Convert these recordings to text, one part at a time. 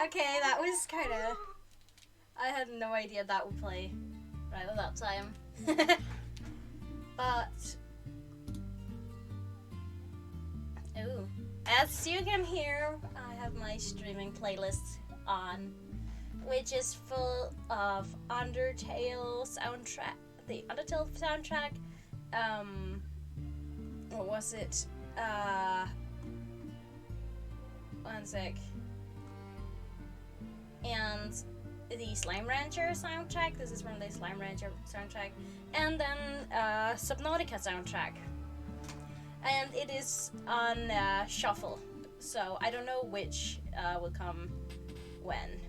Okay, that was kinda... I had no idea that would play right at that time. But... Ooh. As you can hear, I have my streaming playlist on, which is full of Undertale soundtrack. The Undertale soundtrack. What was it? One sec. And the Slime Rancher soundtrack. This is from the Slime Rancher soundtrack. And then Subnautica soundtrack. And it is on shuffle, so I don't know which will come when.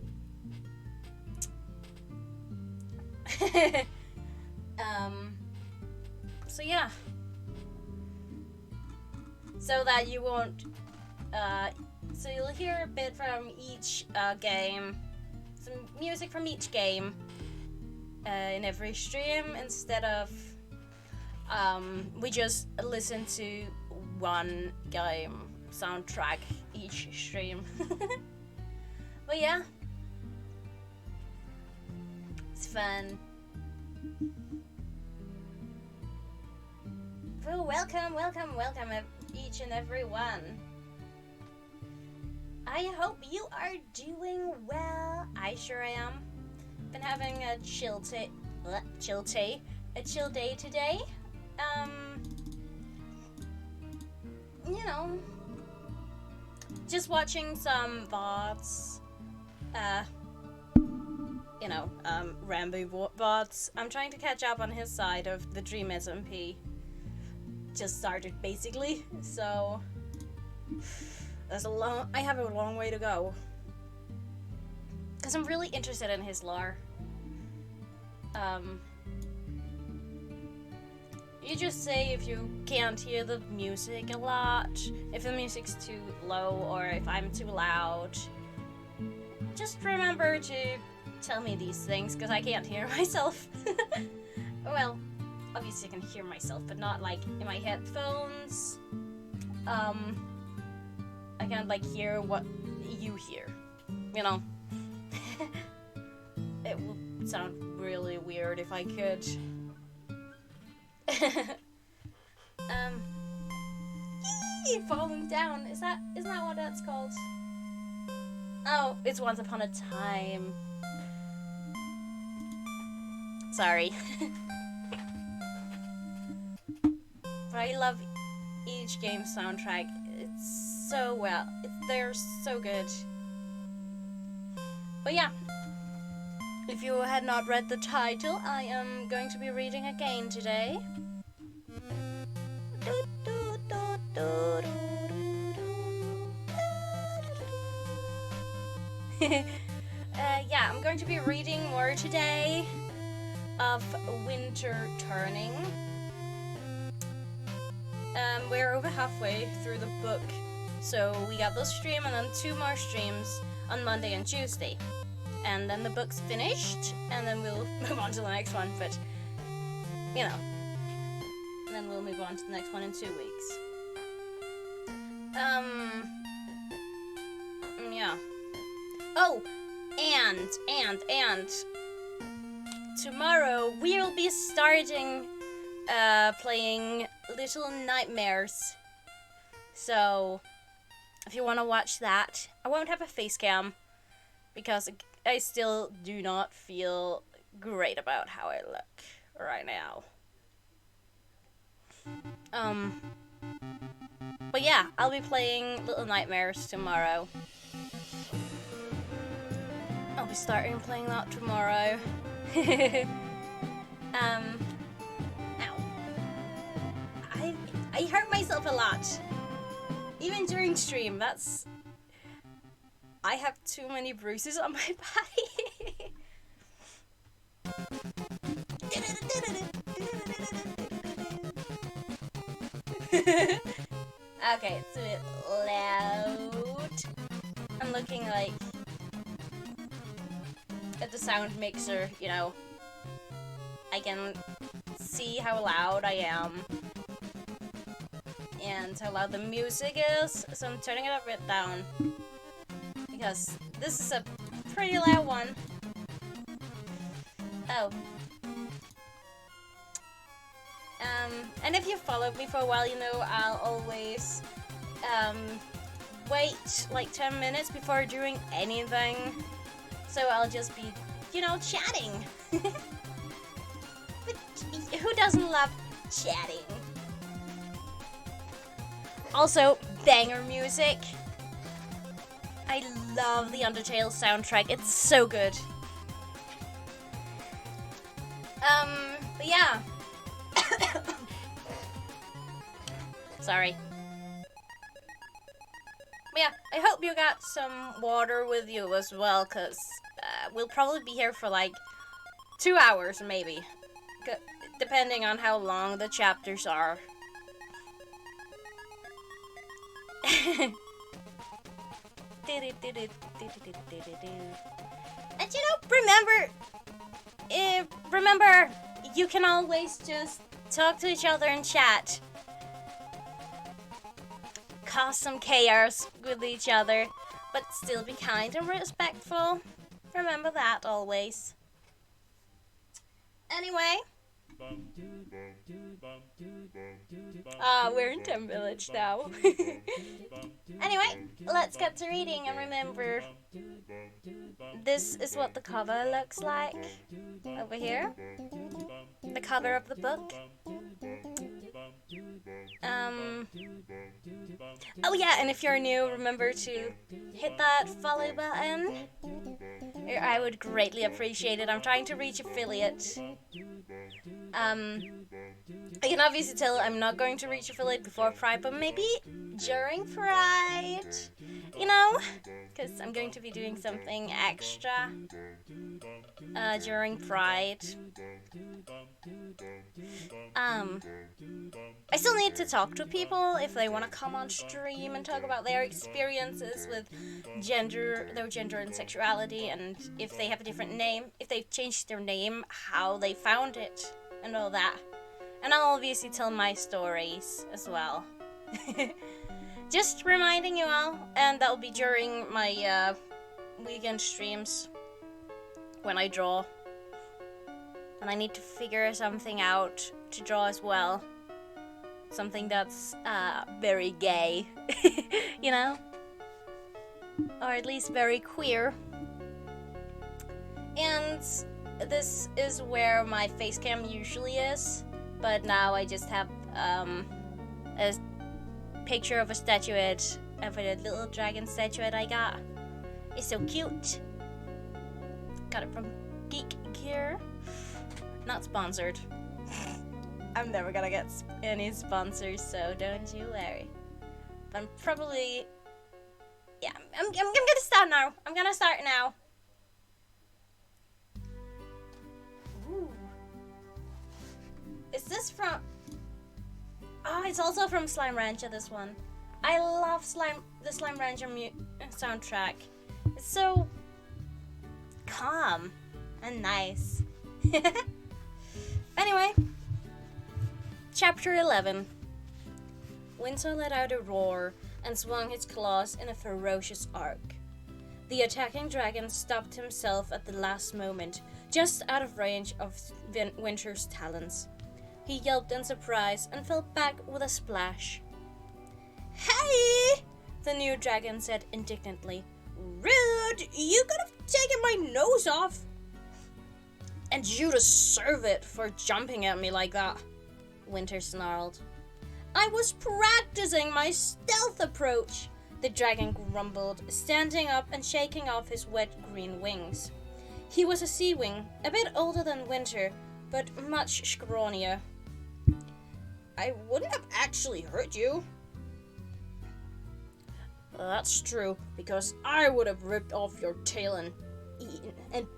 So yeah. So that you won't... so you'll hear a bit from each game, some music from each game in every stream, instead of we just listen to one game soundtrack each stream. But yeah, it's fun. Oh, welcome each and every one. I hope you are doing well. I sure am. Been having a chill day today. You know, just watching some VODs, Rambo VODs. I'm trying to catch up on his side of the Dream SMP. Just started basically, so I have a long way to go. Cause I'm really interested in his lore. You just say if you can't hear the music a lot, if the music's too low, or if I'm too loud. Just remember to tell me these things, because I can't hear myself. Well, obviously I can hear myself, but not like in my headphones. I can't like hear what you hear, you know? It would sound really weird if I could. Falling down. Isn't that what that's called? Oh, it's Once Upon a Time. Sorry. But I love each game's soundtrack. It's so well. They're so good. But yeah. If you had not read the title, I am going to be reading again today. Yeah, I'm going to be reading more today of Winter Turning. We're over halfway through the book, so we got this stream and then 2 more streams on Monday and Tuesday. And then the book's finished, and then we'll move on to the next one, but, you know. And then we'll move on to the next one in 2 weeks. Yeah. Oh, and tomorrow we'll be starting, playing Little Nightmares. So, if you want to watch that, I won't have a face cam, because I still do not feel great about how I look right now. But yeah, I'll be playing Little Nightmares tomorrow. I'll be starting playing that tomorrow. Ow. I hurt myself a lot. Even during stream, I have too many bruises on my body. Okay, it's a bit loud. I'm looking like at the sound mixer, you know. I can see how loud I am and how loud the music is, so I'm turning it a bit down. because this is a pretty loud one. Oh. And if you followed me for a while, you know I'll always wait like 10 minutes before doing anything. So I'll just be, you know, chatting. But who doesn't love chatting? Also, banger music. I love the Undertale soundtrack. It's so good. But yeah. Sorry. But yeah, I hope you got some water with you as well, because we'll probably be here for like 2 hours, maybe. Depending on how long the chapters are. And you know, remember, you can always just talk to each other and chat. Cause some chaos with each other, but still be kind and respectful. Remember that always. Anyway. We're in Tem Village now. Anyway, let's get to reading, and remember, this is what the cover looks like over here. The cover of the book. Oh yeah, and if you're new, remember to hit that follow button. I would greatly appreciate it. I'm trying to reach affiliate. I can obviously tell I'm not going to reach affiliate before Pride, but maybe during Pride, you know? Because I'm going to be doing something extra during Pride. I still need to talk to people if they want to come on stream and talk about their experiences with their gender and sexuality, and if they have a different name, if they've changed their name, how they found it, and all that. And I'll obviously tell my stories as well. Just reminding you all, and that'll be during my weekend streams when I draw. And I need to figure something out to draw as well. Something that's very gay, you know? Or at least very queer. And this is where my face cam usually is, but now I just have a picture of a statuette, of a little dragon statuette I got. It's so cute. Got it from Geek Gear. Not sponsored. I'm never gonna get any sponsors, so don't you worry. But I'm probably... Yeah, I'm gonna start now. I'm gonna start now. Ooh. Is this from... Oh, it's also from Slime Rancher, this one. I love the Slime Rancher soundtrack. It's so calm and nice. Anyway, Chapter 11. Winter let out a roar and swung his claws in a ferocious arc. The attacking dragon stopped himself at the last moment, just out of range of Winter's talons. He yelped in surprise and fell back with a splash. "Hey!" the new dragon said indignantly. "Rude! You could have taken my nose off! And you deserve it for jumping at me like that," Winter snarled. "I was practicing my stealth approach," the dragon grumbled, standing up and shaking off his wet green wings. He was a sea wing, a bit older than Winter, but much scrawnier. "I wouldn't have actually hurt you." "That's true, because I would have ripped off your tail and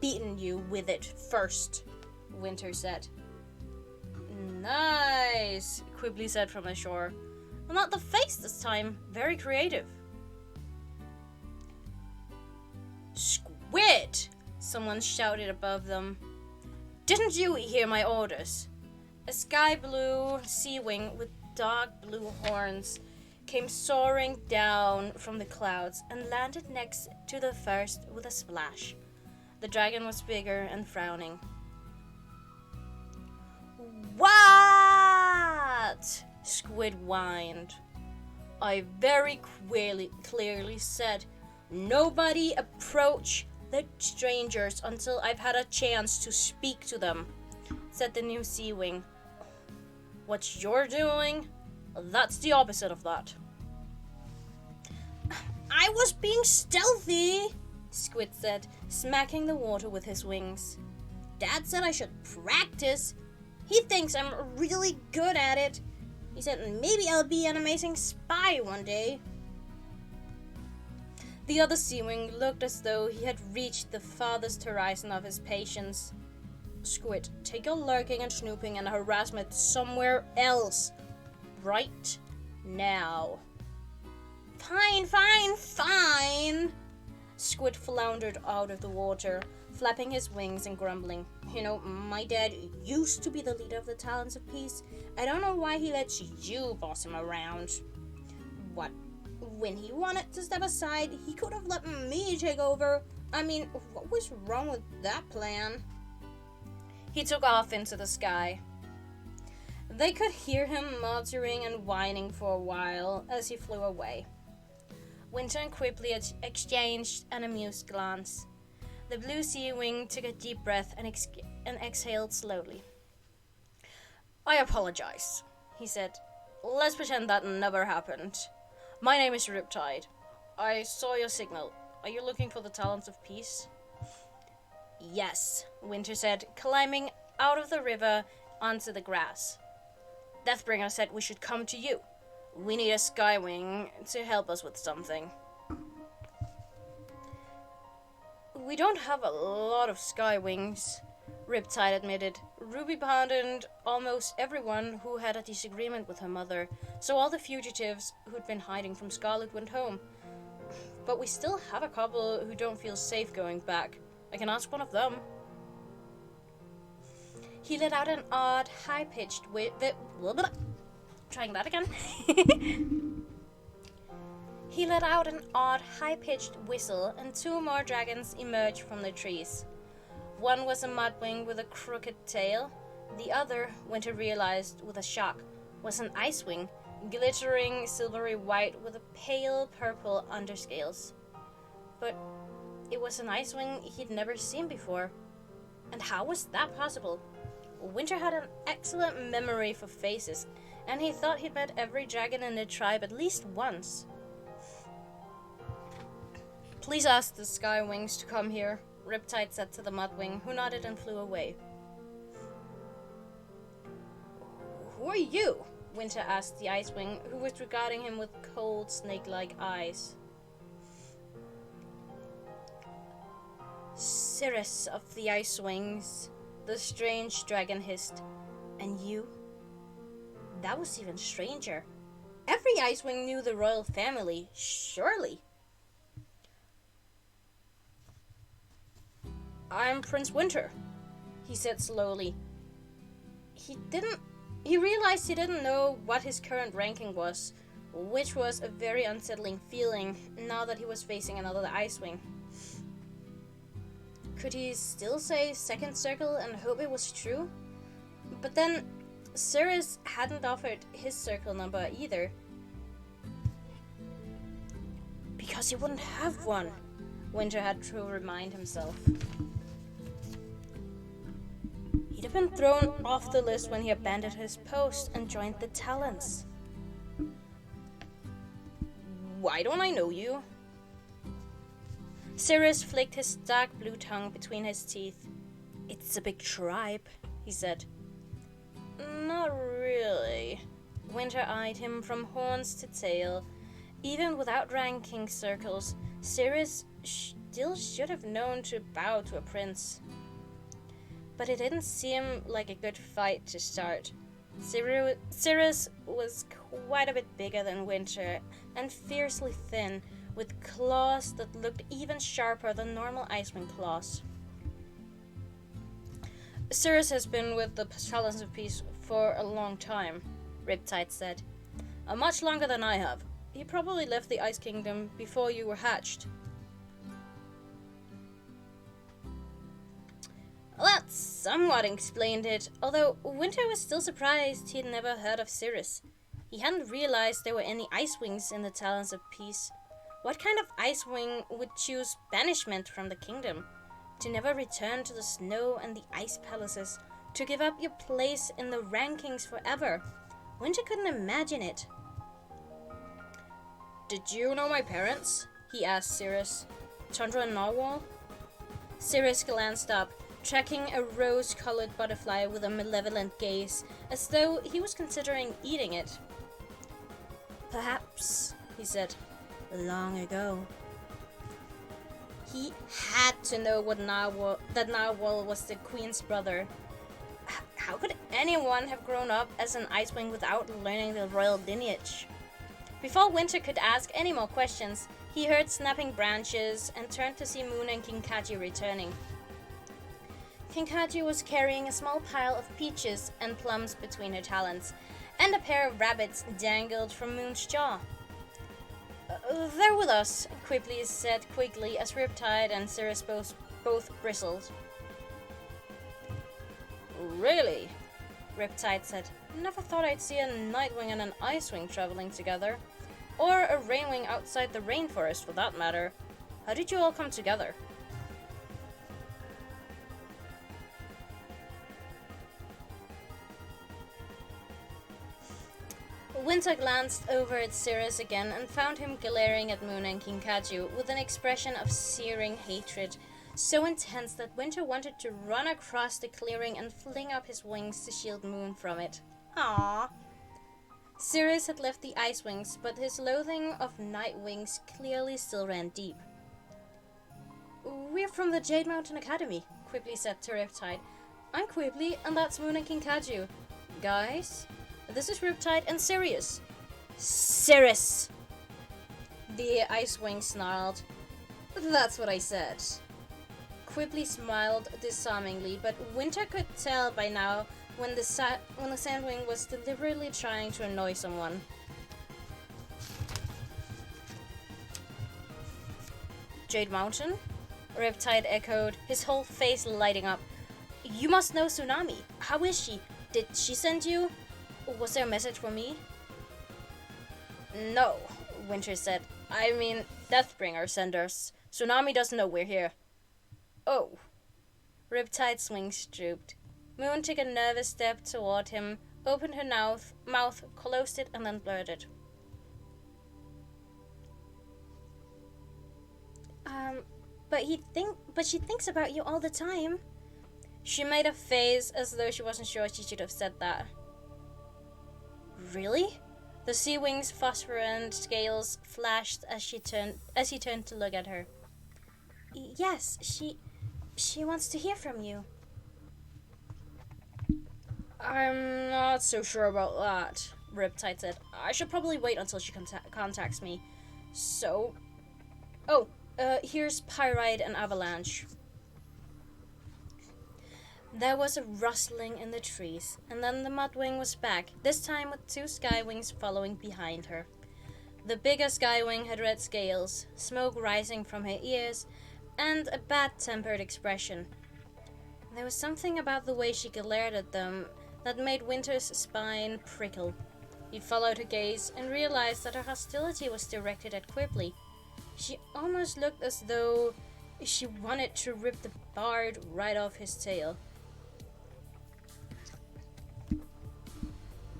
beaten you with it first," Winter said. "Nice," Quibbly said from the shore. "Well, not the face this time. Very creative." "Squid!" someone shouted above them. "Didn't you hear my orders?" A sky blue sea wing with dark blue horns came soaring down from the clouds and landed next to the first with a splash. The dragon was bigger and frowning. "What?" Squid whined. "I very clearly said, nobody approach the strangers until I've had a chance to speak to them," said the new Sea Wing. "What you're doing, that's the opposite of that." "I was being stealthy," Squid said, smacking the water with his wings. "Dad said I should practice. He thinks I'm really good at it. He said maybe I'll be an amazing spy one day." The other Sea Wing looked as though he had reached the farthest horizon of his patience. "Squid, take your lurking and snooping and harassment somewhere else. Right now." Fine. Squid floundered out of the water, flapping his wings and grumbling. "You know, my dad used to be the leader of the Talons of Peace. I don't know why he lets you boss him around." "What? When he wanted to step aside, he could have let me take over. I mean, what was wrong with that plan?" He took off into the sky. They could hear him muttering and whining for a while as he flew away. Winter and Quipley exchanged an amused glance. The blue Sea Wing took a deep breath and exhaled slowly. "I apologize," he said. "Let's pretend that never happened. My name is Riptide. I saw your signal. Are you looking for the Talons of Peace?" "Yes," Winter said, climbing out of the river onto the grass. "Deathbringer said we should come to you. We need a Skywing to help us with something." "We don't have a lot of Skywings," Riptide admitted. "Ruby pardoned almost everyone who had a disagreement with her mother, so all the fugitives who'd been hiding from Scarlet went home. But we still have a couple who don't feel safe going back. I can ask one of them." He let out an odd, high-pitched Trying that again. He let out an odd, high-pitched whistle, and two more dragons emerged from the trees. One was a mudwing with a crooked tail. The other, Winter realized with a shock, was an icewing, glittering silvery white with a pale purple underscales. But it was an icewing he'd never seen before. And how was that possible? Winter had an excellent memory for faces, and he thought he'd met every dragon in the tribe at least once. "Please ask the Skywings to come here," Riptide said to the Mudwing, who nodded and flew away. "Who are you?" Winter asked the Icewing, who was regarding him with cold, snake-like eyes. "Cirrus of the Icewings," the strange dragon hissed. "And you?" That was even stranger. Every Icewing knew the royal family, surely. "I'm Prince Winter," he said slowly. He realized he didn't know what his current ranking was, which was a very unsettling feeling now that he was facing another Icewing. Could he still say second circle and hope it was true? But then Cirrus hadn't offered his circle number either. Because he wouldn't have one, Winter had to remind himself. He'd have been thrown off the list when he abandoned his post and joined the Talons. "Why don't I know you?" Cirrus flicked his dark blue tongue between his teeth. "It's a big tribe," he said. "Not really." Winter eyed him from horns to tail. Even without ranking circles, Cirrus still should have known to bow to a prince. But it didn't seem like a good fight to start. Cirrus was quite a bit bigger than Winter and fiercely thin, with claws that looked even sharper than normal Icewing claws. "Cirrus has been with the Talons of Peace for a long time," Riptide said. "Much longer than I have. He probably left the Ice Kingdom before you were hatched. Well, that somewhat explained it, although Winter was still surprised he'd never heard of Cirrus. He hadn't realized there were any Ice Wings in the Talons of Peace. What kind of Ice Wing would choose banishment from the kingdom? To never return to the snow and the ice palaces, to give up your place in the rankings forever. Winter couldn't imagine it. Did you know my parents? He asked Cirrus. Tundra and Narwhal? Cirrus glanced up, tracking a rose-colored butterfly with a malevolent gaze, as though he was considering eating it. Perhaps, he said, long ago. He had to know that Narwhal was the queen's brother. How could anyone have grown up as an Icewing without learning the royal lineage? Before Winter could ask any more questions, he heard snapping branches and turned to see Moon and Kinkajou returning. Kinkajou was carrying a small pile of peaches and plums between her talons, and a pair of rabbits dangled from Moon's jaw. They're with us, Quibbly said quickly as Riptide and Cirrus both bristled. Really? Riptide said. Never thought I'd see a Nightwing and an Icewing traveling together. Or a Rainwing outside the rainforest, for that matter. How did you all come together? Winter glanced over at Cirrus again and found him glaring at Moon and Kinkajou with an expression of searing hatred, so intense that Winter wanted to run across the clearing and fling up his wings to shield Moon from it. Aww. Cirrus had left the Ice Wings, but his loathing of Night Wings clearly still ran deep. We're from the Jade Mountain Academy, Quibbly said to Riptide. I'm Quibbly, and that's Moon and Kinkajou. Guys, this is Riptide and Sirius. Cirrus! The Ice Wing snarled. That's what I said. Quibbly smiled disarmingly, but Winter could tell by now when the Sandwing was deliberately trying to annoy someone. Jade Mountain? Riptide echoed, his whole face lighting up. You must know Tsunami. How is she? Did she send you? Was there a message for me? No, Winter said. I mean, Deathbringer sent us. Tsunami doesn't know we're here. Oh. Riptide's wings drooped. Moon took a nervous step toward him, opened her mouth, closed it, and then blurted. But she thinks about you all the time. She made a face as though she wasn't sure she should have said that. Really? The Sea Wing's phosphorescent scales flashed as he turned to look at her. Yes, she wants to hear from you. I'm not so sure about that, Riptide said. I should probably wait until she contacts me. So... Oh, here's Pyrite and Avalanche. There was a rustling in the trees, and then the Mudwing was back, this time with two Skywings following behind her. The bigger Skywing had red scales, smoke rising from her ears, and a bad-tempered expression. There was something about the way she glared at them that made Winter's spine prickle. He followed her gaze and realized that her hostility was directed at Quibbly. She almost looked as though she wanted to rip the bard right off his tail.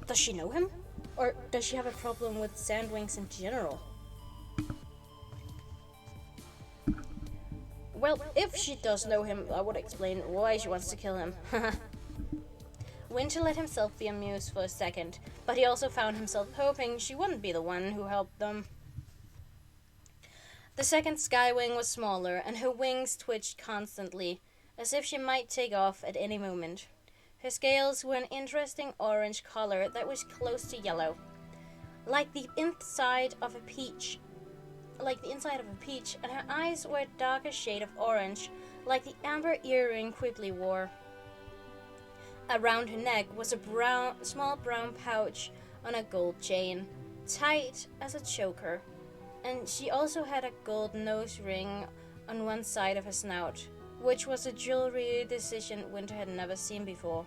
Does she know him? Or does she have a problem with Sandwings in general? Well, if she does know him, that would explain why she wants to kill him. Winter let himself be amused for a second, but he also found himself hoping she wouldn't be the one who helped them. The second Skywing was smaller, and her wings twitched constantly, as if she might take off at any moment. Her scales were an interesting orange color that was close to yellow, like the inside of a peach, and her eyes were a darker shade of orange, like the amber earring Quibbly wore. Around her neck was a small brown pouch on a gold chain. tight as a choker, and she also had a gold nose ring on one side of her snout, which was a jewelry decision Winter had never seen before.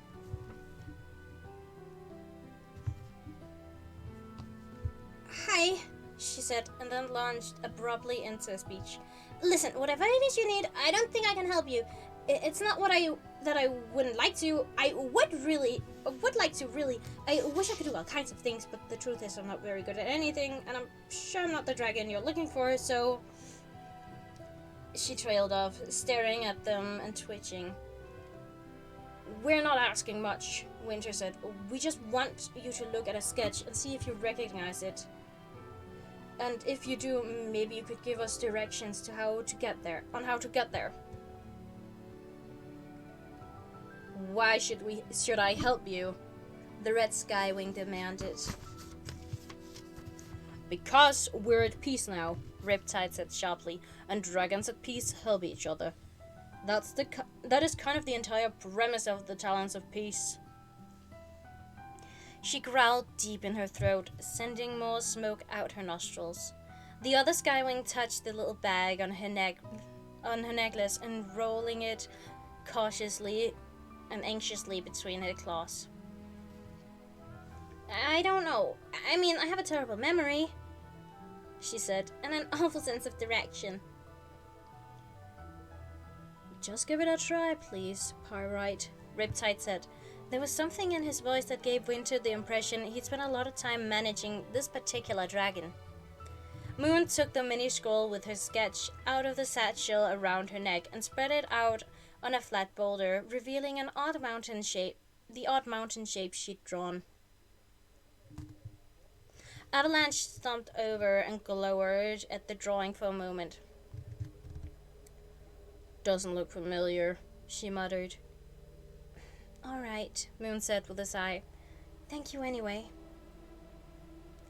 "Hi," she said, and then launched abruptly into a speech. "Listen, whatever it is you need, I don't think I can help you. It's not that I wouldn't like to. I would like to really. I wish I could do all kinds of things, but the truth is I'm not very good at anything, and I'm sure I'm not the dragon you're looking for, so..." She trailed off, staring at them and twitching. "We're not asking much," Winter said. "We just want you to look at a sketch and see if you recognize it. And if you do, maybe you could give us directions to how to get there. "Why should I help you?" the Red Skywing demanded. "Because we're at peace now," Riptide said sharply, "and dragons at peace help each other. That is kind of the entire premise of the Talents of Peace." She growled deep in her throat, sending more smoke out her nostrils. The other Skywing touched the little bag on her necklace and rolling it cautiously and anxiously between her claws. "I don't know. I mean, I have a terrible memory," she said, "and an awful sense of direction." "Just give it a try, please, Pyrite," Riptide said. There was something in his voice that gave Winter the impression he'd spent a lot of time managing this particular dragon. Moon took the mini scroll with her sketch out of the satchel around her neck and spread it out on a flat boulder, revealing the odd mountain shape she'd drawn. Avalanche stomped over and glowered at the drawing for a moment. "Doesn't look familiar," she muttered. "All right," Moon said with a sigh. "Thank you anyway."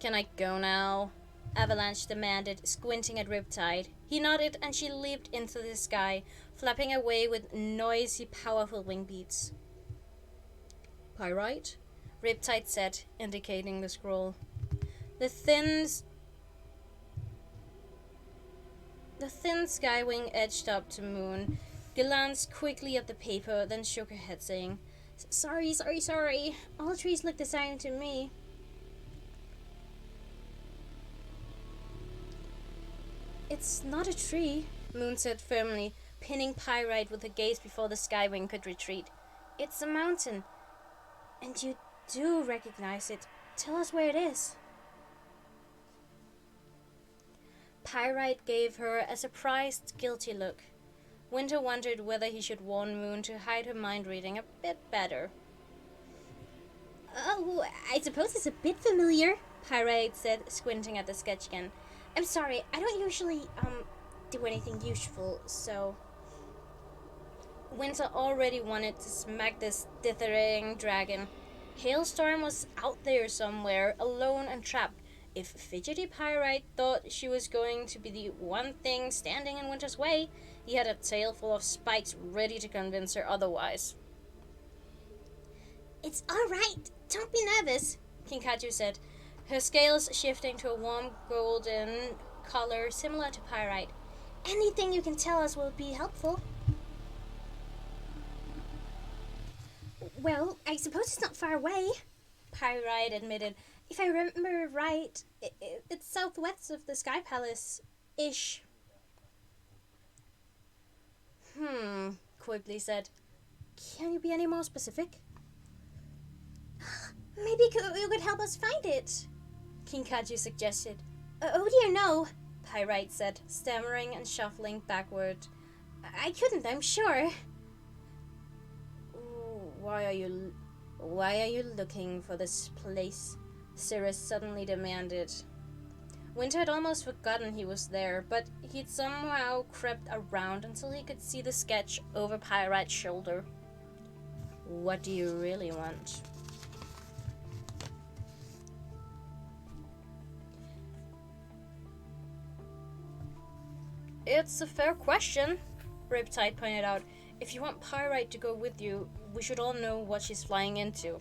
"Can I go now?" Avalanche demanded, squinting at Riptide. He nodded, and she leaped into the sky, flapping away with noisy, powerful wing beats. "Pyrite?" Riptide said, indicating the scroll. The thin Skywing edged up to Moon, glanced quickly at the paper, then shook her head, saying, Sorry. All trees look the same to me." "It's not a tree," Moon said firmly, pinning Pyrite with her gaze before the Skywing could retreat. "It's a mountain. And you do recognize it. Tell us where it is." Pyrite gave her a surprised, guilty look. Winter wondered whether he should warn Moon to hide her mind reading a bit better. "Oh, I suppose it's a bit familiar," Pyrite said, squinting at the sketch again. "I'm sorry, I don't usually, do anything useful, so..." Winter already wanted to smack this dithering dragon. Hailstorm was out there somewhere, alone and trapped. If fidgety Pyrite thought she was going to be the one thing standing in Winter's way, he had a tail full of spikes ready to convince her otherwise. "It's all right. Don't be nervous," Kinkaju said, her scales shifting to a warm golden color similar to Pyrite. "Anything you can tell us will be helpful." "Well, I suppose it's not far away," Pyrite admitted. "If I remember right, it's southwest of the Sky Palace-ish." Quigley said. "Can you be any more specific?" "Maybe you could help us find it," Kinkaju suggested. "Oh dear, no," Pyrite said, stammering and shuffling backward. "I couldn't, I'm sure." Why are you looking for this place?" Cirrus suddenly demanded. Winter had almost forgotten he was there, but he'd somehow crept around until he could see the sketch over Pyrite's shoulder. "What do you really want?" "It's a fair question," Riptide pointed out. "If you want Pyrite to go with you, we should all know what she's flying into."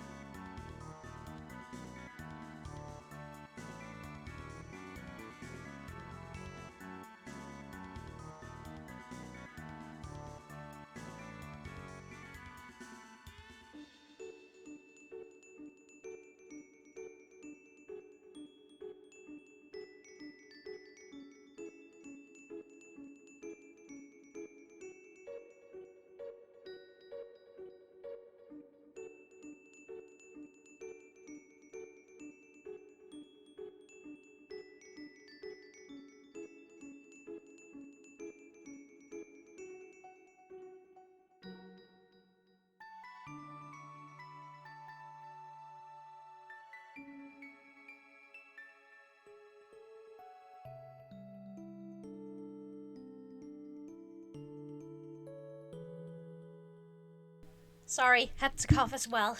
Sorry, had to cough as well.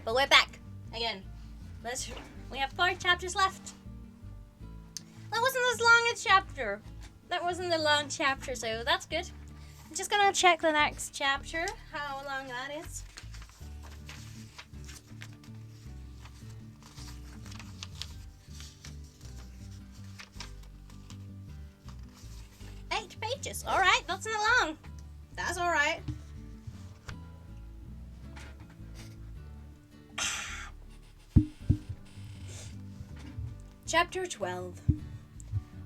But we're back again. We have 4 chapters left. That wasn't as long a chapter. That wasn't a long chapter, so that's good. I'm just gonna check the next chapter, how long that is. Eight pages. Alright, that's not long. That's alright. Chapter 12.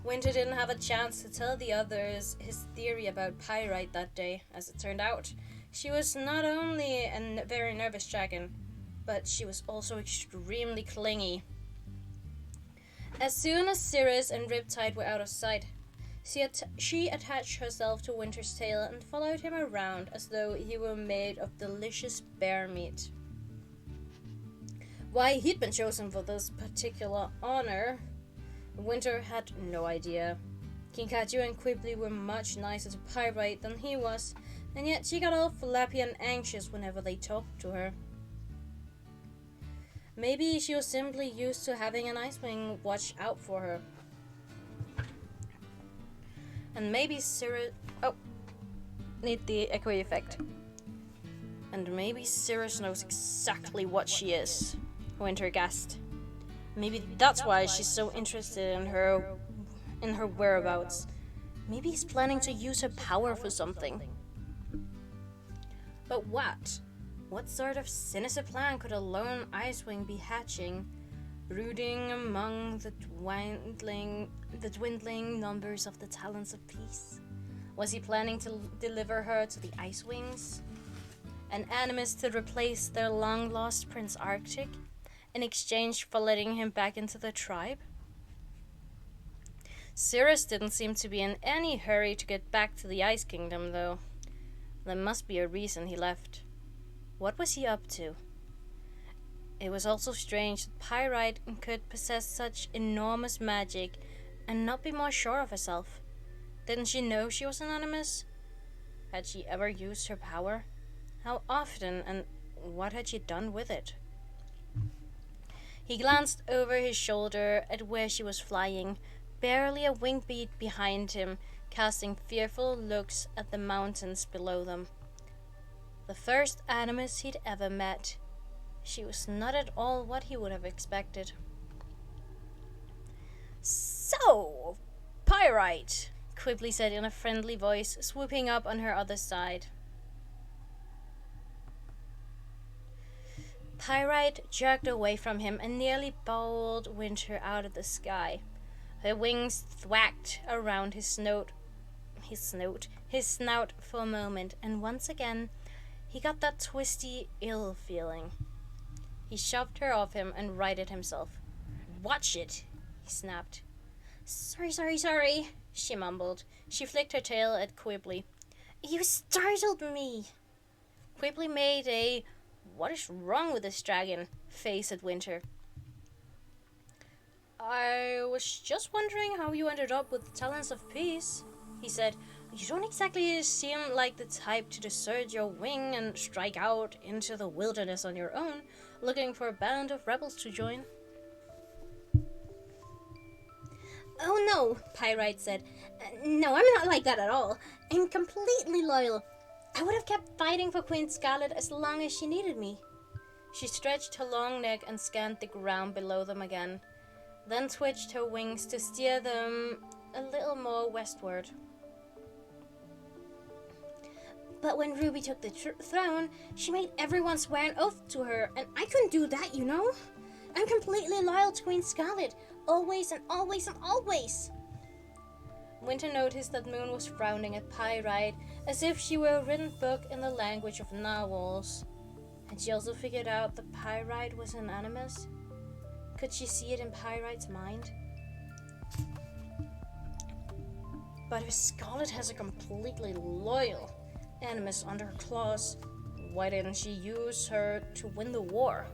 Winter didn't have a chance to tell the others his theory about pyrite that day. As it turned out, she was not only a very nervous dragon, but she was also extremely clingy. As soon as Cirrus and Riptide were out of sight, she attached herself to Winter's tail and followed him around as though he were made of delicious bear meat. Why he'd been chosen for this particular honor, Winter had no idea. Kinkaju and Quibbly were much nicer to Pyrite than he was, and yet she got all flappy and anxious whenever they talked to her. Maybe she was simply used to having an Icewing watch out for her. And maybe Cirrus... Oh, need the echo effect. And maybe Cirrus knows exactly what she is, Winter gasped. Maybe that's why she's so interested in her whereabouts. Maybe he's planning to use her power for something. But what? What sort of sinister plan could a lone Icewing be hatching, brooding among the dwindling numbers of the Talons of Peace? Was he planning to deliver her to the Icewings? An animus to replace their long-lost Prince Arctic, in exchange for letting him back into the tribe? Cirrus didn't seem to be in any hurry to get back to the Ice Kingdom, though. There must be a reason he left. What was he up to? It was also strange that Pyrite could possess such enormous magic and not be more sure of herself. Didn't she know she was anonymous? Had she ever used her power? How often, and what had she done with it? He glanced over his shoulder at where she was flying, barely a wing beat behind him, casting fearful looks at the mountains below them. The first animus he'd ever met. She was not at all what he would have expected. So, Pyrite, Quibbly said in a friendly voice, swooping up on her other side. Pyrite jerked away from him and nearly bowled Winter out of the sky. Her wings thwacked around his snout for a moment, and once again he got that twisty, ill feeling. He shoved her off him and righted himself. "Watch it," he snapped. Sorry, she mumbled. She flicked her tail at Quibbly. "You startled me." Quibbly made a "what is wrong with this dragon?" face at Winter. "I was just wondering how you ended up with the Talons of Peace," he said. "You don't exactly seem like the type to desert your wing and strike out into the wilderness on your own, looking for a band of rebels to join." "Oh no," Pyrite said. "No, I'm not like that at all. I'm completely loyal. I would have kept fighting for Queen Scarlet as long as she needed me." She stretched her long neck and scanned the ground below them again, then twitched her wings to steer them a little more westward. "But when Ruby took the throne, she made everyone swear an oath to her, and I couldn't do that, you know? I'm completely loyal to Queen Scarlet, always and always and always." Winter noticed that Moon was frowning at Pyrite as if she were a written book in the language of narwhals. Had she also figured out that Pyrite was an animus? Could she see it in Pyrite's mind? But if Scarlet has a completely loyal animus under her claws, why didn't she use her to win the war?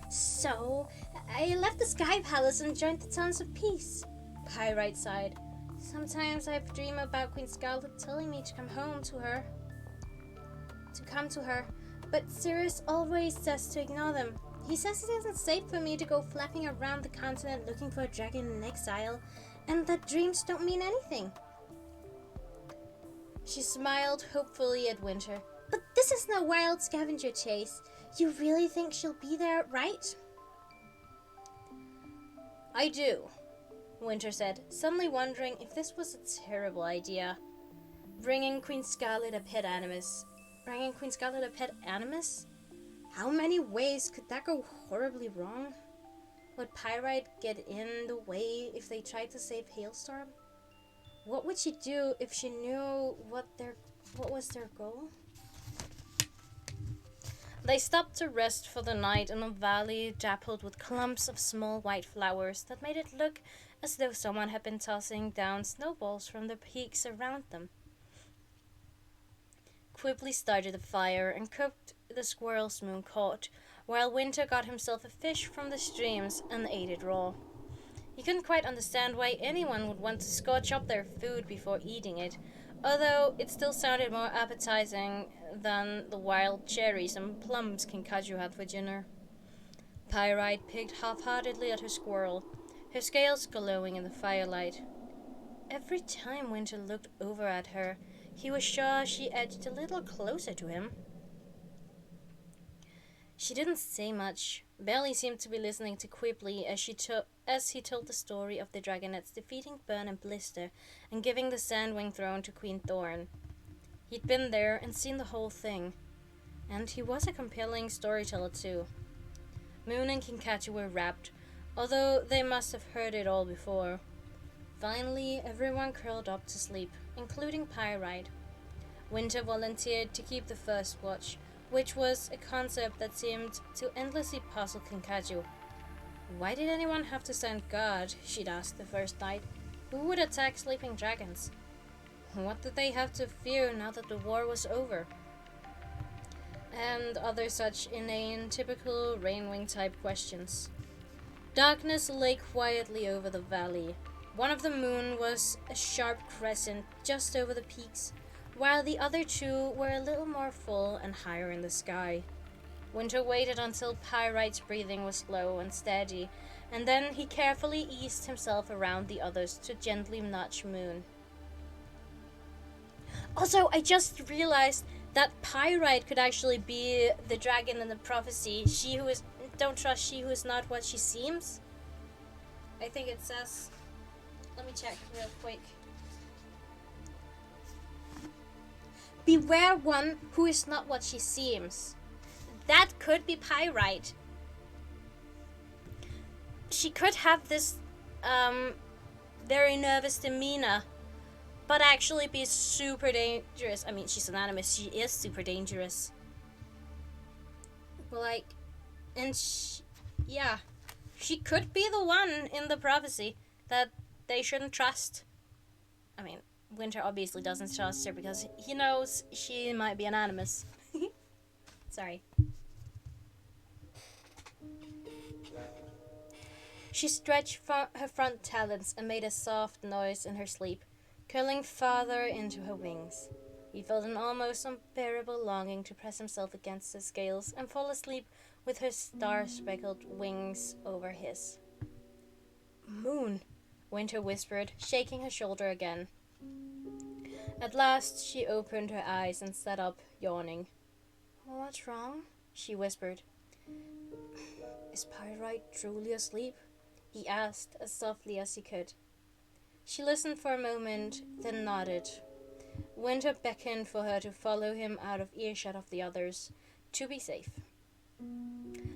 "So, I left the Sky Palace and joined the Talons of Peace," Pyrite sighed. Sometimes I dream about Queen Scarlet telling me to come home to her. To come to her. But Sirius always says to ignore them. He says it isn't safe for me to go flapping around the continent looking for a dragon in exile, and that dreams don't mean anything. She smiled hopefully at Winter. But this is no wild scavenger chase. You really think she'll be there, right? I do, Winter said, suddenly wondering if this was a terrible idea. Bringing Queen Scarlet a pet animus? How many ways could that go horribly wrong? Would Pyrite get in the way if they tried to save Hailstorm? What would she do if she knew what was their goal? They stopped to rest for the night in a valley dappled with clumps of small white flowers that made it look as though someone had been tossing down snowballs from the peaks around them. Quickly started a fire and cooked the squirrels Moon caught, while Winter got himself a fish from the streams and ate it raw. He couldn't quite understand why anyone would want to scorch up their food before eating it, although it still sounded more appetizing than the wild cherries and plums Kinkaju had for dinner. Pyrite picked half-heartedly at her squirrel, her scales glowing in the firelight. Every time Winter looked over at her, he was sure she edged a little closer to him. She didn't say much, barely seemed to be listening to Quibbly as he told the story of the dragonets defeating Burn and Blister and giving the Sandwing throne to Queen Thorn. He'd been there and seen the whole thing, and he was a compelling storyteller too. Moon and Kinkaju were rapt, although they must have heard it all before. Finally, everyone curled up to sleep, including Pyrite. Winter volunteered to keep the first watch, which was a concept that seemed to endlessly puzzle Kinkaju. Why did anyone have to stand guard, she'd asked the first night. Who would attack sleeping dragons? What did they have to fear now that the war was over? And other such inane, typical Rainwing-type questions. Darkness lay quietly over the valley. One of the moon was a sharp crescent just over the peaks, while the other two were a little more full and higher in the sky. Winter waited until Pyrite's breathing was slow and steady, and then he carefully eased himself around the others to gently nudge Moon. Also, I just realized that Pyrite could actually be the dragon in the prophecy. Don't trust she who is not what she seems. I think it says. Let me check real quick. Beware one who is not what she seems. That could be Pyrite. She could have this very nervous demeanor, but actually be super dangerous. I mean, she's an animus. She is super dangerous. Like, and she could be the one in the prophecy that they shouldn't trust. I mean, Winter obviously doesn't trust her because he knows she might be an animus. Sorry. She stretched her front talons and made a soft noise in her sleep, curling farther into her wings. He felt an almost unbearable longing to press himself against her scales and fall asleep with her star-speckled wings over his. Moon, Winter whispered, shaking her shoulder again. At last she opened her eyes and sat up, yawning. What's wrong? She whispered. Is Pyrite truly asleep? He asked as softly as he could. She listened for a moment, then nodded. Winter beckoned for her to follow him out of earshot of the others, to be safe.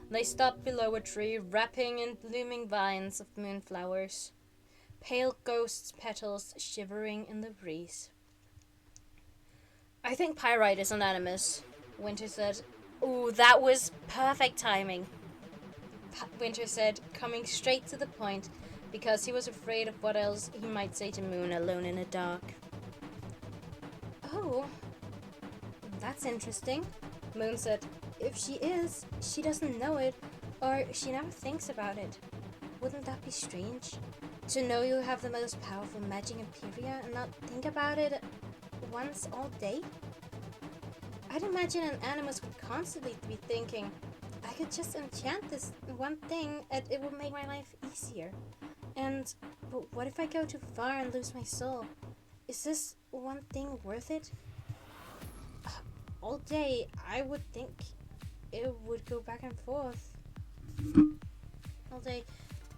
They stopped below a tree, wrapping in blooming vines of moonflowers, pale ghosts' petals shivering in the breeze. I think Pyrite is an animus, Winter said. Ooh, that was perfect timing, Winter said, coming straight to the point, because he was afraid of what else he might say to Moon alone in the dark. Oh, that's interesting, Moon said. If she is, she doesn't know it, or she never thinks about it. wouldn't that be strange? To know you have the most powerful magic in Pyria and not think about it once all day? I'd imagine an animus would constantly be thinking, I could just enchant this one thing and it would make my life easier. But what if I go too far and lose my soul? Is this one thing worth it? All day, I would think it would go back and forth. All day,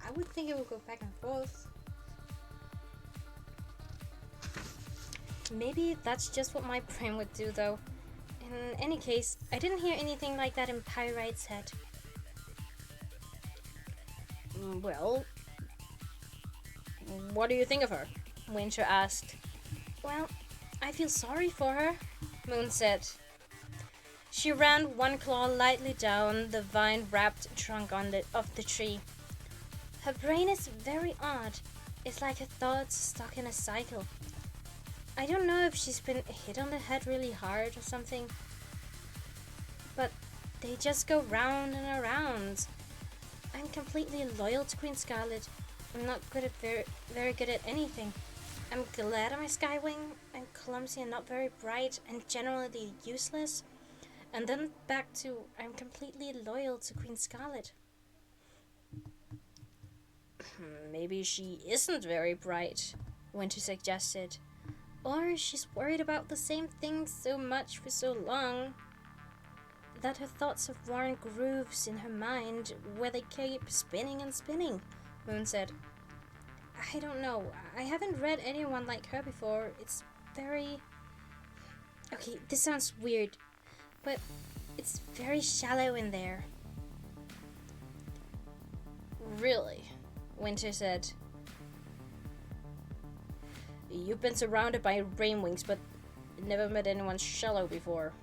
I would think it would go back and forth. Maybe that's just what my brain would do, though. In any case, I didn't hear anything like that in Pyrite's head. Well, what do you think of her? Winter asked. Well, I feel sorry for her, Moon said. She ran one claw lightly down the vine-wrapped trunk of the tree. Her brain is very odd. It's like her thoughts stuck in a cycle. I don't know if she's been hit on the head really hard or something, but they just go round and around. I'm completely loyal to Queen Scarlet. I'm not very good at anything. I'm glad I'm a Skywing. I'm clumsy and not very bright and generally useless. And then back to I'm completely loyal to Queen Scarlet. Maybe she isn't very bright, Winter suggested. Or she's worried about the same thing so much for so long that her thoughts have worn grooves in her mind where they keep spinning and spinning, Moon said. I don't know. I haven't read anyone like her before. It's very... Okay, this sounds weird, but it's very shallow in there. Really? Winter said. You've been surrounded by rainwings, but never met anyone shallow before.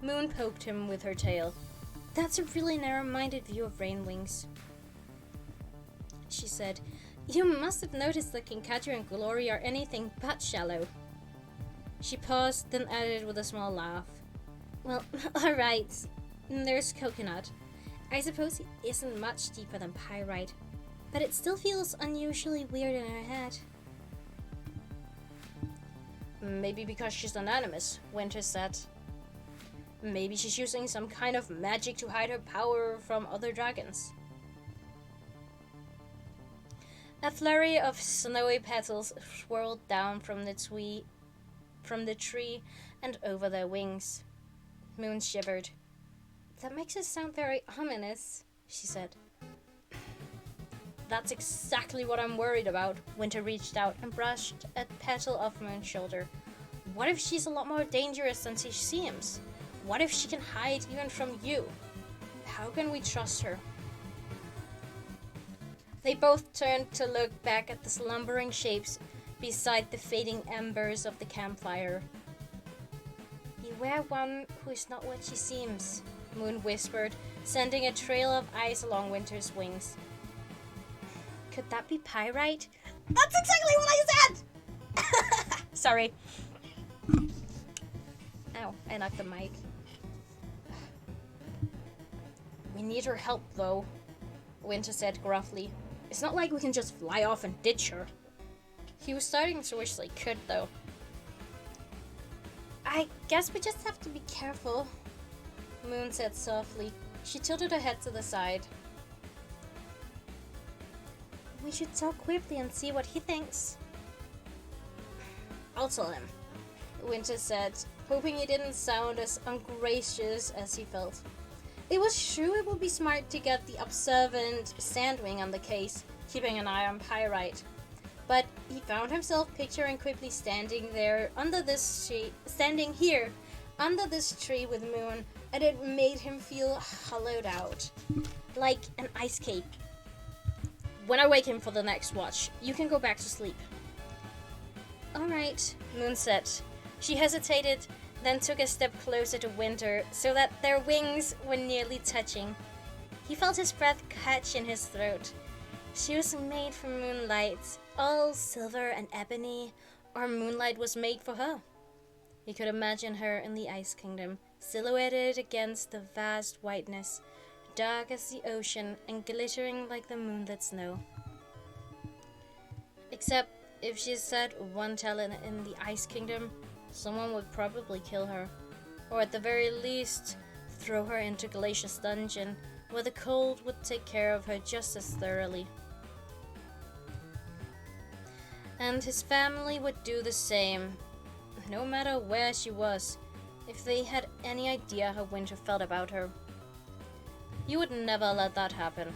Moon poked him with her tail. That's a really narrow-minded view of rainwings, she said. You must have noticed that Kinkajou and Glory are anything but shallow. She paused, then added with a small laugh. Well, alright. There's Coconut. I suppose he isn't much deeper than Pyrite, but it still feels unusually weird in her head. Maybe because she's anonymous, Winter said. Maybe she's using some kind of magic to hide her power from other dragons. A flurry of snowy petals swirled down from the tree and over their wings. Moon shivered. That makes it sound very ominous, she said. That's exactly what I'm worried about. Winter reached out and brushed a petal off Moon's shoulder. What if she's a lot more dangerous than she seems? What if she can hide even from you? How can we trust her? They both turned to look back at the slumbering shapes beside the fading embers of the campfire. Beware one who is not what she seems, Moon whispered, sending a trail of ice along Winter's wings. Could that be Pyrite? That's exactly what I said! Sorry. Ow, I knocked the mic. We need her help, though, Winter said gruffly. It's not like we can just fly off and ditch her. He was starting to wish they could, though. I guess we just have to be careful, Moon said softly. She tilted her head to the side. We should talk quickly and see what he thinks. I'll tell him, Winter said, hoping he didn't sound as ungracious as he felt. It was true it would be smart to get the observant Sandwing on the case, keeping an eye on Pyrite. But he found himself picturing quickly standing here under this tree with Moon, and it made him feel hollowed out, like an ice cake. When I wake him for the next watch, you can go back to sleep. Alright, Moon said. She hesitated, then took a step closer to Winter so that their wings were nearly touching. He felt his breath catch in his throat. She was made for moonlight, all silver and ebony, or moonlight was made for her. He could imagine her in the Ice Kingdom, silhouetted against the vast whiteness, dark as the ocean and glittering like the moonlit snow. Except if she set one talent in the Ice Kingdom, someone would probably kill her, or at the very least, throw her into Glacia's dungeon, where the cold would take care of her just as thoroughly. And his family would do the same, no matter where she was, if they had any idea how Winter felt about her. You would never let that happen.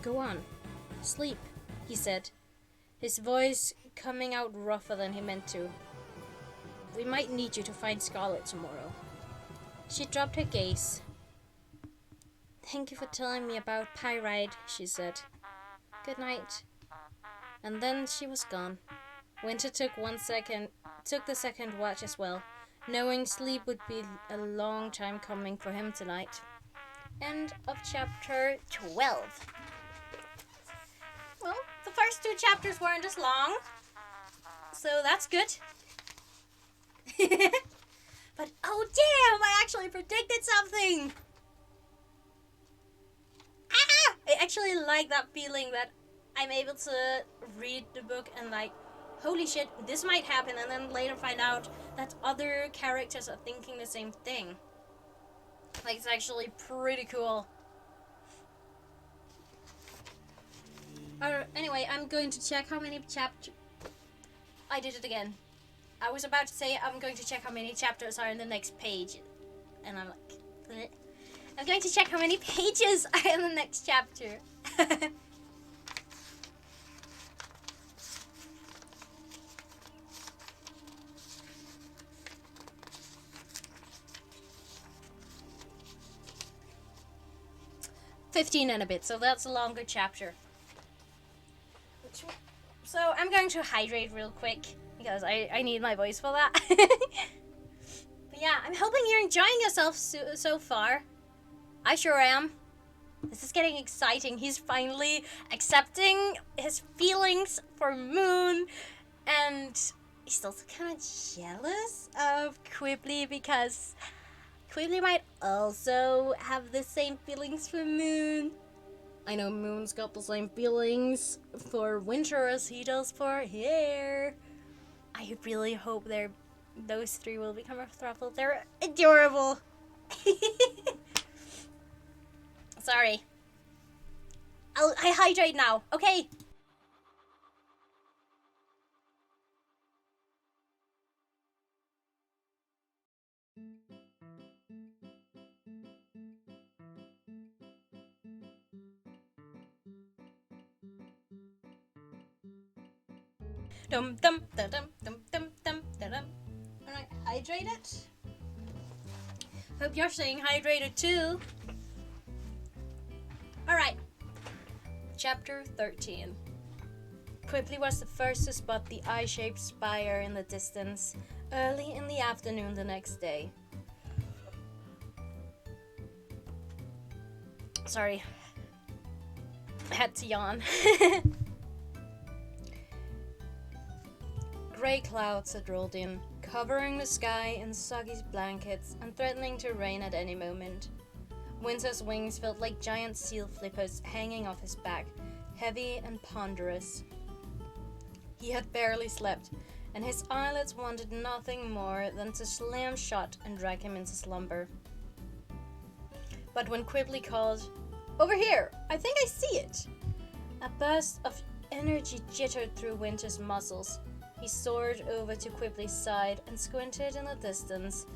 Go on, sleep, he said, his voice coming out rougher than he meant to. We might need you to find Scarlet tomorrow. She dropped her gaze. Thank you for telling me about Pyrite, she said. Good night. And then she was gone. Winter took the second watch as well, knowing sleep would be a long time coming for him tonight. End of chapter 12. Well, the first 2 chapters weren't as long, so that's good. But oh damn, I actually predicted something! Ah! I actually like that feeling that I'm able to read the book and like, holy shit, this might happen, and then later find out that other characters are thinking the same thing. Like, it's actually pretty cool. Anyway, I'm going to check how many chapters... I did it again. I was about to say I'm going to check how many chapters are in the next page. And I'm like... Bleh. I'm going to check how many pages are in the next chapter. $15 and a bit, so that's a longer chapter. So I'm going to hydrate real quick, because I need my voice for that. But yeah, I'm hoping you're enjoying yourself so far. I sure am. This is getting exciting. He's finally accepting his feelings for Moon, and he's also kind of jealous of Quibbly, because Quibbly might also have the same feelings for Moon. I know Moon's got the same feelings for Winter as he does for Hair. I really hope those 3 will become a throuple. They're adorable. Sorry. I hydrate now, okay? Dum dum dum dum dum dum dum dum. Alright, hydrated. Hope you're staying hydrated too. Alright. Chapter 13. Quibbly was the first to spot the eye-shaped spire in the distance, early in the afternoon the next day. Sorry. I had to yawn. Grey clouds had rolled in, covering the sky in soggy blankets and threatening to rain at any moment. Winter's wings felt like giant seal flippers hanging off his back, heavy and ponderous. He had barely slept, and his eyelids wanted nothing more than to slam shut and drag him into slumber. But when Quibbly called, "Over here! I think I see it!" a burst of energy jittered through Winter's muscles. He soared over to Quibbly's side and squinted in the distance,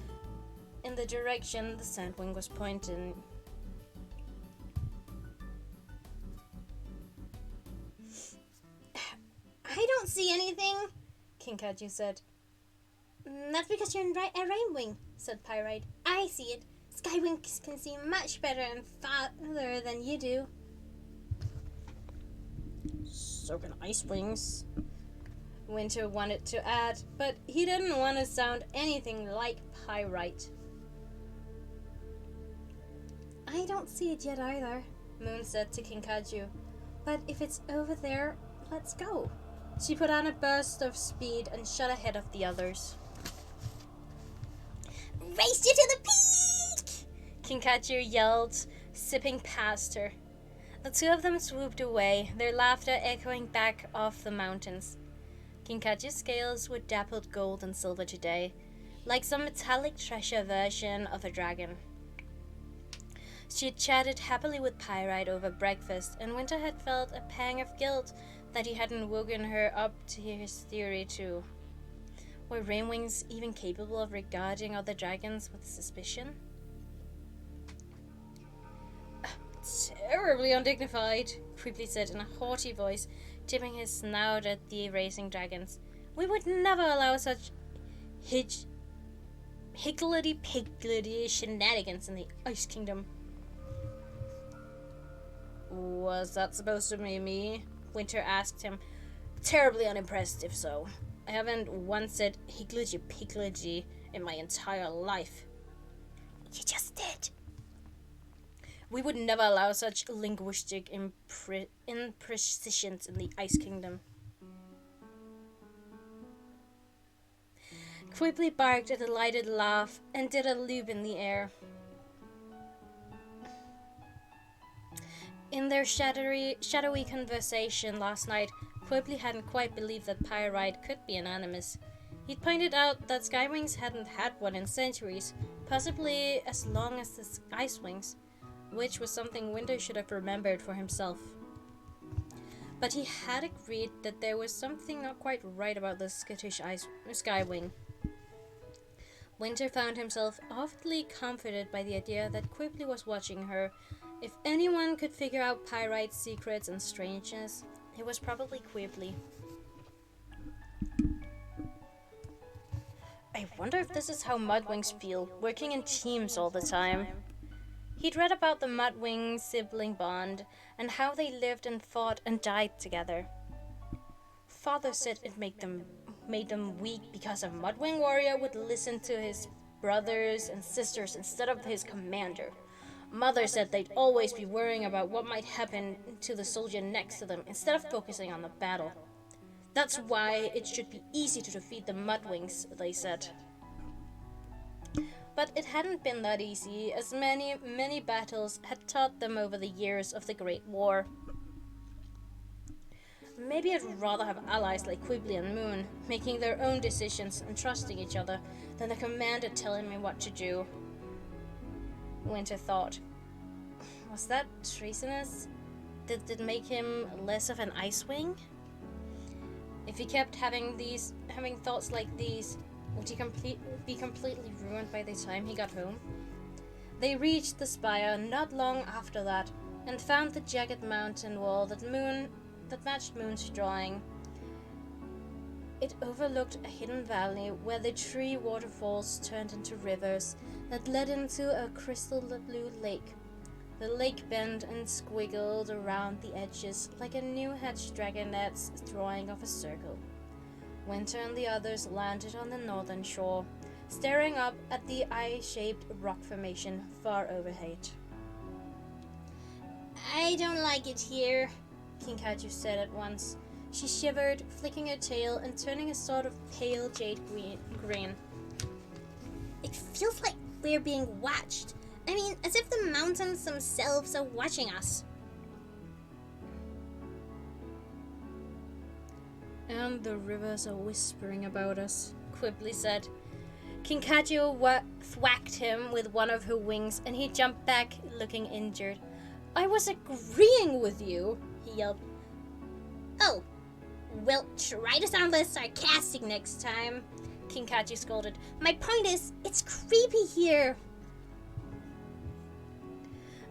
in the direction the sandwing was pointing. "I don't see anything," Kinkajou said. "That's because you're in a rainwing," said Pyrite. "I see it. Skywings can see much better and farther than you do." "So can Icewings," Winter wanted to add, but he didn't want to sound anything like Pyrite. "I don't see it yet either," Moon said to Kinkajou. "But if it's over there, let's go." She put on a burst of speed and shot ahead of the others. "Race you to the peak!" Kinkajou yelled, zipping past her. The two of them swooped away, their laughter echoing back off the mountains. Kinkachi's scales were dappled gold and silver today, like some metallic treasure version of a dragon. She had chatted happily with Pyrite over breakfast, and Winter had felt a pang of guilt that he hadn't woken her up to his theory too. Were Rainwings even capable of regarding other dragons with suspicion? Terribly undignified, Quigley said in a haughty voice, tipping his snout at the racing dragons. We would never allow such higgledy-piggledy shenanigans in the Ice Kingdom. Was that supposed to be me? Winter asked him, terribly unimpressed if so. I haven't once said higgledy-piggledy in my entire life. You just did. We would never allow such linguistic imprecisions in the Ice Kingdom. Quigley barked a delighted laugh and did a loop in the air. In their shadowy conversation last night, Quigley hadn't quite believed that Pyrite could be an animus. He'd pointed out that Skywings hadn't had one in centuries, possibly as long as the Icewings, which was something Winter should have remembered for himself. But he had agreed that there was something not quite right about the skittish Skywing. Winter found himself awfully comforted by the idea that Quigley was watching her. If anyone could figure out Pyrite's secrets and strangeness, it was probably Quigley. I wonder if this is how Mudwings feel, working in teams all the time. He'd read about the Mudwing sibling bond and how they lived and fought and died together. Father said it made them weak because a Mudwing warrior would listen to his brothers and sisters instead of his commander. Mother said they'd always be worrying about what might happen to the soldier next to them instead of focusing on the battle. That's why it should be easy to defeat the Mudwings, they said. But it hadn't been that easy, as many battles had taught them over the years of the Great War. Maybe I'd rather have allies like Quigley and Moon, making their own decisions and trusting each other, than the commander telling me what to do. Winter thought. Was that treasonous? Did it make him less of an Icewing? If he kept having thoughts like these, would he be completely ruined by the time he got home? They reached the spire not long after that, and found the jagged mountain wall that matched Moon's drawing. It overlooked a hidden valley where the tree waterfalls turned into rivers that led into a crystal blue lake. The lake bent and squiggled around the edges like a new-hatched dragonette's drawing of a circle. Winter and the others landed on the northern shore, staring up at the eye-shaped rock formation far overhead. I don't like it here, Kinkachi said at once. She shivered, flicking her tail and turning a sort of pale jade green. It feels like we're being watched. I mean, as if the mountains themselves are watching us. And the rivers are whispering about us, Quigley said. Kinkachi thwacked him with one of her wings, and he jumped back, looking injured. I was agreeing with you, he yelped. Oh, well, try to sound less sarcastic next time, Kinkachi scolded. My point is, it's creepy here.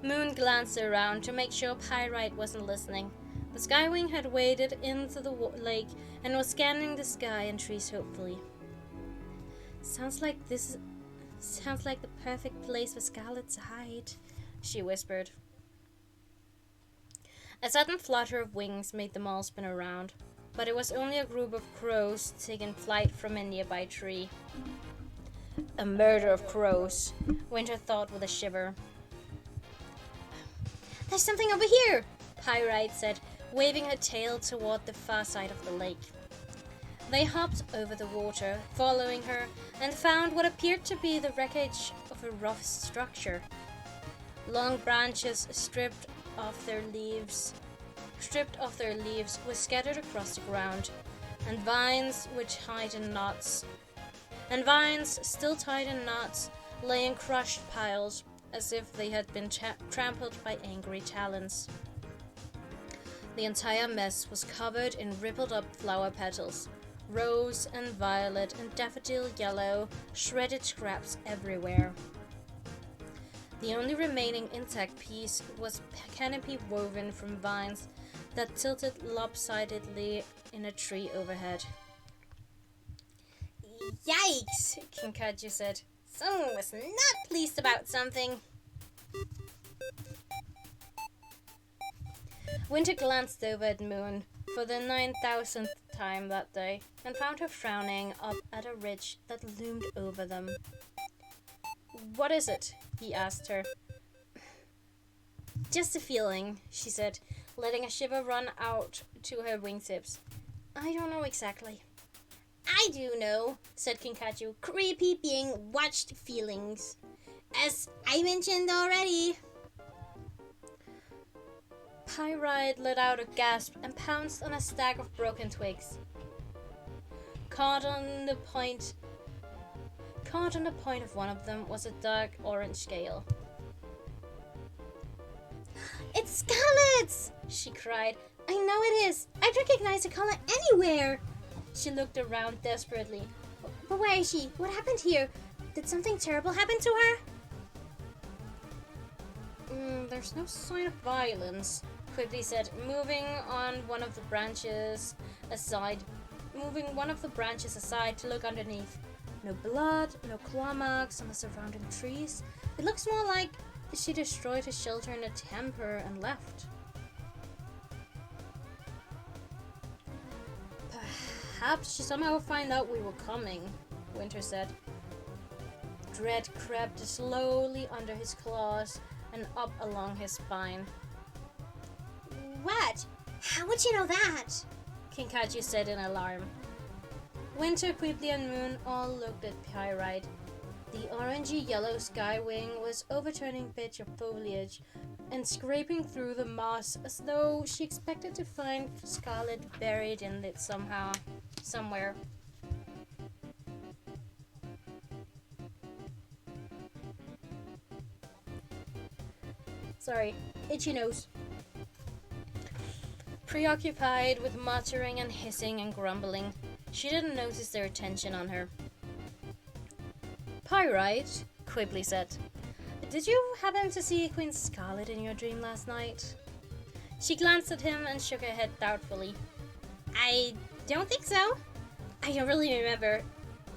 Moon glanced around to make sure Pyrite wasn't listening. The Skywing had waded into the lake and was scanning the sky and trees hopefully. Sounds like the perfect place for Scarlet to hide, she whispered. A sudden flutter of wings made them all spin around, but it was only a group of crows taking flight from a nearby tree. A murder of crows, Winter thought with a shiver. There's something over here, Pyrite said, waving her tail toward the far side of the lake. They hopped over the water, following her, and found what appeared to be the wreckage of a rough structure. Long branches stripped of their leaves were scattered across the ground, and vines still tied in knots lay in crushed piles as if they had been trampled by angry talons. The entire mess was covered in rippled up flower petals, rose and violet and daffodil yellow, shredded scraps everywhere. The only remaining intact piece was a canopy woven from vines that tilted lopsidedly in a tree overhead. Yikes, Kinkajou said. Someone was not pleased about something. Winter glanced over at Moon for the 9,000th time that day and found her frowning up at a ridge that loomed over them. What is it? He asked her. Just a feeling, she said, letting a shiver run out to her wingtips. I don't know exactly. I do know, said Kinkajou. Creepy being watched feelings. As I mentioned already. Pyrite let out a gasp and pounced on a stack of broken twigs. Caught on the point of one of them was a dark orange scale. It's Scarlet's! She cried. I know it is. I'd recognize the color anywhere. She looked around desperately. But where is she? What happened here? Did something terrible happen to her? There's no sign of violence, Quigley said, moving one of the branches aside to look underneath. No blood, no claw marks on the surrounding trees. It looks more like she destroyed his shelter in a temper and left. Perhaps she somehow found out we were coming, Winter said. Dread crept slowly under his claws and up along his spine. What? How would you know that? Kinkajou said in alarm. Winter, Quigley, and Moon all looked at Pyrite. The orangey-yellow skywing was overturning bits of foliage and scraping through the moss as though she expected to find Scarlet buried in it somewhere. Sorry, itchy nose. Preoccupied with muttering and hissing and grumbling, she didn't notice their attention on her. Pyrite, Quigley said, did you happen to see Queen Scarlet in your dream last night? She glanced at him and shook her head doubtfully. I don't think so. I don't really remember.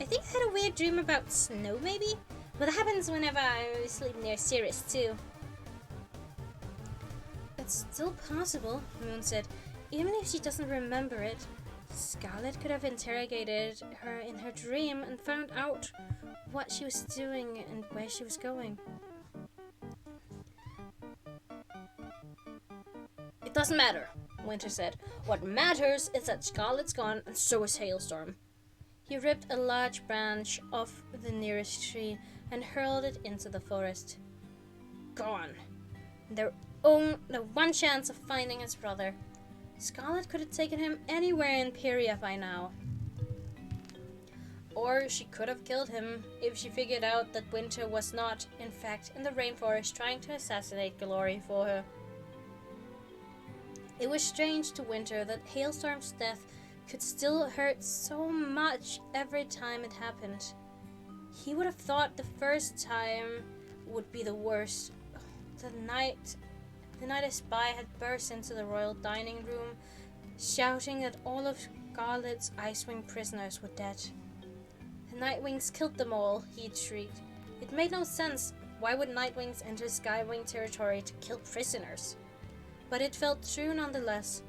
I think I had a weird dream about snow, maybe? But that happens whenever I sleep near Sirius, too. It's still possible, Moon said. Even if she doesn't remember it, Scarlet could have interrogated her in her dream and found out what she was doing and where she was going. It doesn't matter, Winter said. What matters is that Scarlet's gone and so is Hailstorm. He ripped a large branch off the nearest tree and hurled it into the forest. Gone. Their one chance of finding his brother. Scarlet could have taken him anywhere in Pyria by now. Or she could have killed him if she figured out that Winter was not, in fact, in the rainforest trying to assassinate Glory for her. It was strange to Winter that Hailstorm's death could still hurt so much every time it happened. He would have thought the first time would be the worst. The night a spy had burst into the royal dining room, shouting that all of Scarlet's Icewing prisoners were dead. The Nightwings killed them all, he shrieked. It made no sense. Why would Nightwings enter Skywing territory to kill prisoners? But it felt true nonetheless,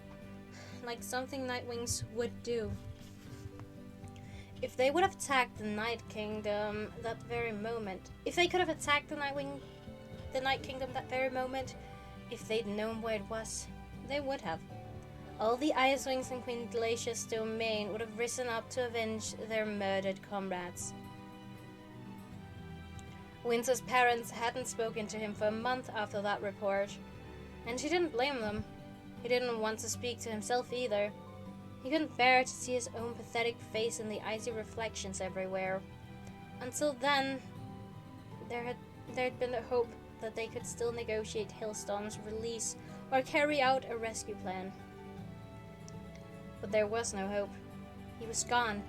like something Nightwings would do. If they would have attacked the Night Kingdom that very moment, if they could have attacked the Night Kingdom that very moment, if they'd known where it was, they would have. All the Icewings in Queen Glacia's domain would have risen up to avenge their murdered comrades. Winter's parents hadn't spoken to him for a month after that report, and he didn't blame them. He didn't want to speak to himself either. He couldn't bear to see his own pathetic face in the icy reflections everywhere. Until then, there had been the hope that they could still negotiate Hailstorm's release or carry out a rescue plan. But there was no hope. He was gone,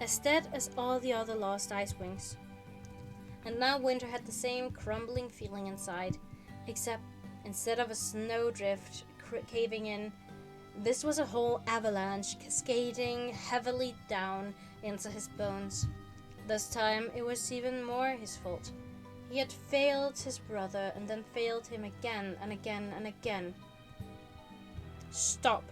as dead as all the other lost Icewings. And now Winter had the same crumbling feeling inside, except instead of a snowdrift caving in, this was a whole avalanche cascading heavily down into his bones. This time it was even more his fault. He had failed his brother and then failed him again and again and again. "Stop!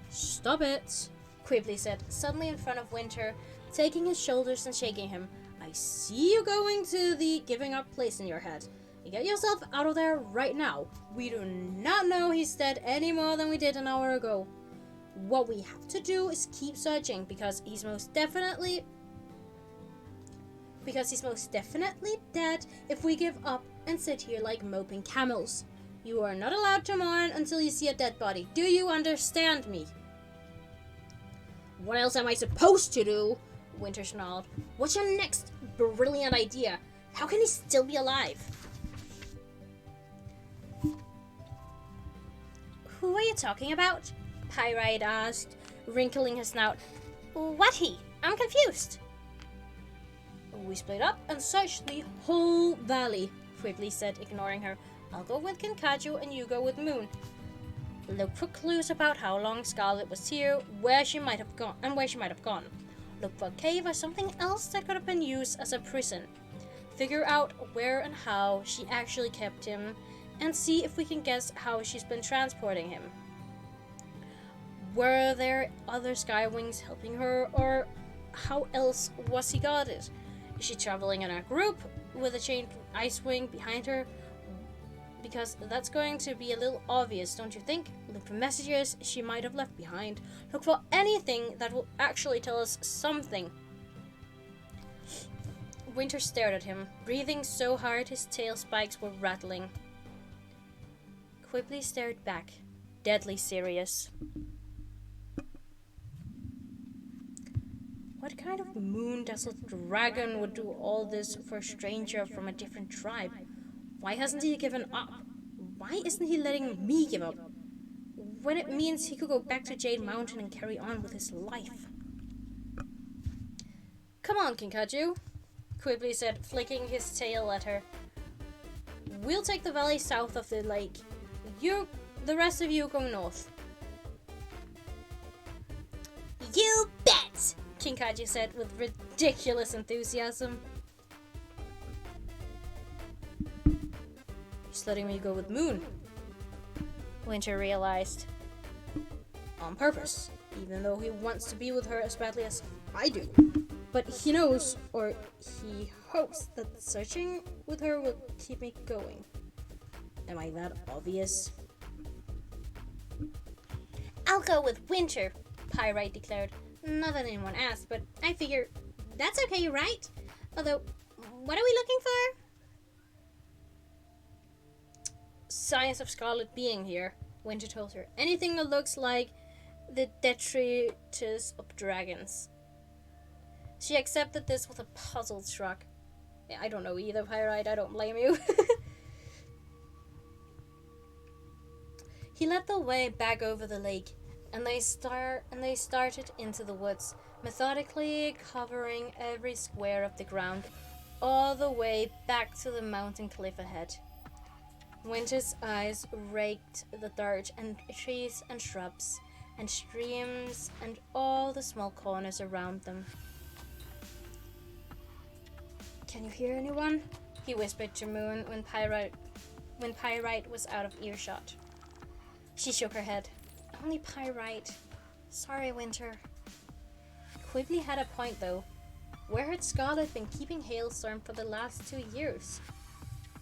Stop it!" Quibbly said, suddenly in front of Winter, taking his shoulders and shaking him. "I see you going to the giving up place in your head. You get yourself out of there right now. We do not know he's dead any more than we did an hour ago. What we have to do is keep searching because he's most definitely dead if we give up and sit here like moping camels. You are not allowed to mourn until you see a dead body. Do you understand me?" "What else am I supposed to do?" Winter snarled. "What's your next brilliant idea? How can he still be alive?" "Who are you talking about?" Pyrite asked, wrinkling his snout. "What he? I'm confused." "We split up and searched the whole valley," Quibbly said, ignoring her. "I'll go with Kinkaju and you go with Moon. Look for clues about how long Scarlet was here, where she might have gone. Look for a cave or something else that could have been used as a prison. Figure out where and how she actually kept him, and see if we can guess how she's been transporting him. Were there other Skywings helping her, or how else was he guarded? Is she traveling in a group with a chained Icewing behind her? Because that's going to be a little obvious, don't you think? Look for messages she might have left behind. Look for anything that will actually tell us something." Winter stared at him, breathing so hard his tail spikes were rattling. Quibbly stared back, deadly serious. What kind of moon-dazzled dragon would do all this for a stranger from a different tribe? Why hasn't he given up? Why isn't he letting me give up? When it means he could go back to Jade Mountain and carry on with his life. "Come on, Kinkaju," Quibbly said, flicking his tail at her. "We'll take the valley south of the lake. The rest of you go north." "You bet," Kinkaju said with ridiculous enthusiasm. "He's letting me go with Moon," Winter realized. "On purpose, even though he wants to be with her as badly as I do. But he knows, or he hopes, that searching with her will keep me going. Am I that obvious?" "I'll go with Winter," Pyrite declared. "Not that anyone asked, but I figure that's okay, right? Although, what are we looking for?" "Signs of Scarlet being here," Winter told her. "Anything that looks like the detritus of dragons." She accepted this with a puzzled shrug. "I don't know either, Pyrite. I don't blame you." He led the way back over the lake, and they started into the woods, methodically covering every square of the ground, all the way back to the mountain cliff ahead. Winter's eyes raked the dirt and trees and shrubs and streams and all the small corners around them. "Can you hear anyone?" he whispered to Moon when Pyrite was out of earshot. She shook her head. "Only Pyrite. Sorry, Winter." Quibbly had a point, though. Where had Scarlet been keeping Hailstorm for the last 2 years?